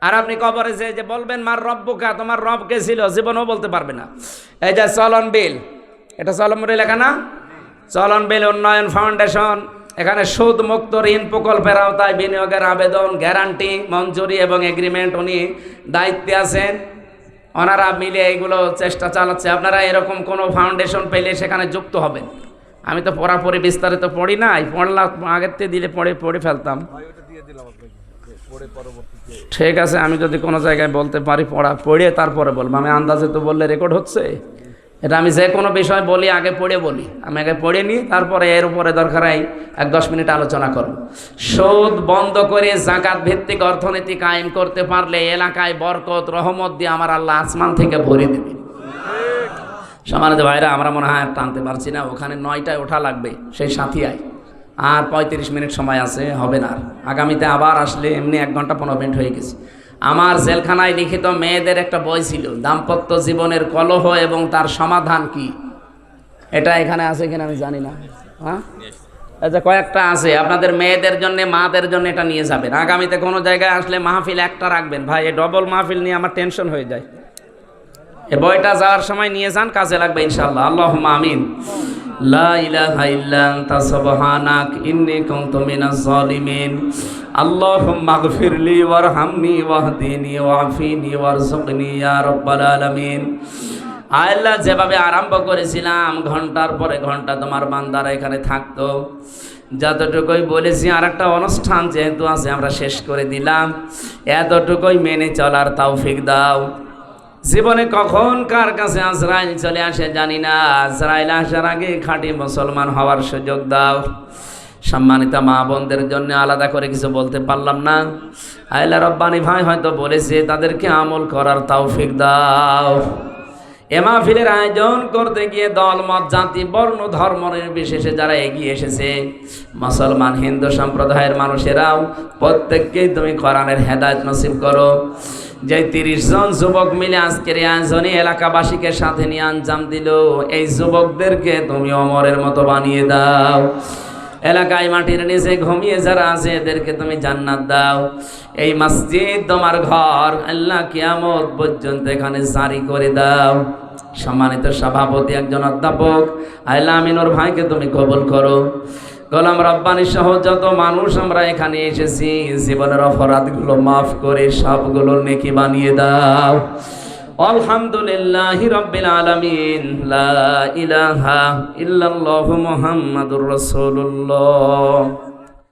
আর আপনি কবরে যে বলবেন মার রব্বুকা, তোমার রব কে ছিল, জীবনেও বলতে পারবে না। এই যে চলন বিল, এটা চলনবিল লেখা না? চলনবিল উন্নয়ন ফাউন্ডেশন। এখানে সুদ মুক্ত ঋণ প্রকল্পের আওতায় বিনিয়োগের আবেদন, গ্যারান্টি, মঞ্জুরি এবং এগ্রিমেন্ট উনি দায়িত্বে আছেন। ওনারা মিলে এইগুলো চেষ্টা চালাচ্ছে। আপনারা এরকম কোনো ফাউন্ডেশন পেলে সেখানে যুক্ত হবেন। আমি তো পড়াপড়ি বিস্তারিত পড়ি নাই, পড়লাম আগের থেকে দিলে পড়ে ফেলতাম। ঠিক আছে, আমি যদি কোনো জায়গায় বলতে পারি পড়ে তারপরে বলবো। আমি আন্দাজে তো বললে রেকর্ড হচ্ছে। এটা আমি যে কোনো বিষয় বলি আগে পড়ে বলি। আমি আগে পড়ে নিই, তারপরে এর উপরে দরকার হয় ১-১০ মিনিট আলোচনা করব। সুদ বন্ধ করে যাকাত ভিত্তিক অর্থনীতি কায়েম করতে পারলে এলাকায় বরকত রহমত দিয়ে আমার আল্লাহ আসমান থেকে ভরে দেবে। সম্মানিত ভাইরা, আমরা মনে হয় টানতে পারছি না, ওখানে ৯টায় ওঠা লাগবে সেই সাথিয়ায়। আর ৩৫ মিনিট সময় আছে, হবে না। আগামীতে আবার আসলে এমনি ১ ঘন্টা ১৫ মিনিট হয়ে গেছে। আমার জেলখানায় লিখিত মেয়েদের একটা বই ছিল, দাম্পত্য জীবনের কলহ এবং তার সমাধান কি। এটা এখানে আছে কিনা আমি জানি না। হ্যাঁ, আচ্ছা, কয়েকটা আছে। আপনাদের মেয়েদের জন্য, মাদের জন্য এটা নিয়ে যাবেন। আগামীতে কোনো জায়গায় আসলে মাহফিল একটা রাখবেন। ভাই, এই ডবল মাহফিল নিয়ে আমার টেনশন হয়ে যায়। এই বইটা যাওয়ার সময় নিয়ে যান, কাজে লাগবে ইনশাআল্লাহ। আল্লাহুম্মা আমিন। লা ইলাহা ইল্লা আনতা সুবহানাক ইন্নী কুনতু মিনাজ জালিমিন। আল্লাহুম্মা আগফিরলি ওয়ারহামনি ওয়াহদিনি ওয়াআফিনি ওয়ারযুকনি ইয়া রাব্বাল আলামিন। আল্লাহ, যেভাবে আরম্ভ করেছিলাম ঘন্টার পরে ঘন্টা তোমার বান্দারা এখানে থাকতো, যতটুকুই বলেছি আর একটা অনুষ্ঠান যেহেতু আছে আমরা শেষ করে দিলাম, এতটুকুই মেনে চলার তৌফিক দাও। জীবনে কখন কার কাছে আজরাইল চলে আসে জানি না, আজরাইল আসার আগে খাঁটি মুসলমান হওয়ার সুযোগ দাও। সম্মানিত মা বোনদের জন্য আলাদা করে কিছু বলতে পারলাম না। আল্লাহ রব্বানি ভাই হয়তো বলেছে, তাদেরকে আমল করার তৌফিক দাও। এ মাহফিলের আয়োজন করতে গিয়ে দল মত জাতি বর্ণ ধর্ম নির্বিশেষে যারা এগিয়ে এসেছে, মুসলমান হিন্দু সম্প্রদায়ের মানুষেরাও প্রত্যেককেই তুমি কোরআনের হেদায়েত নসিব করো। যে 30 জন যুবক মিলে আজকের আয়োজনে এলাকাবাসীকে সাথে নিয়ে আঞ্জাম দিল, এই যুবকদেরকে তুমি ওমরের মতো বানিয়ে দাও। এলাকায় মাটির নিচে ঘুমিয়ে যারা আছে এদেরকে তুমি জান্নাত দাও। এই মসজিদ তোমার ঘর, আল্লাহ কিয়ামত পর্যন্ত এখানে জারি করে দাও। সম্মানিত সভাপতি একজন অধ্যাপক আল্লাহ আমিনুর ভাইকে তুমি কবুল করো। গোলাম রব্বানি সহ যত মানুষ আমরা এখানে এসেছি, জীবনের অপরাধগুলো মাফ করে সবগুলো নেকি বানিয়ে দাও। আলহামদুলিল্লাহি রাব্বিল আলামিন। লা ইলাহা ইল্লাল্লাহু মুহাম্মাদুর রাসূলুল্লাহ।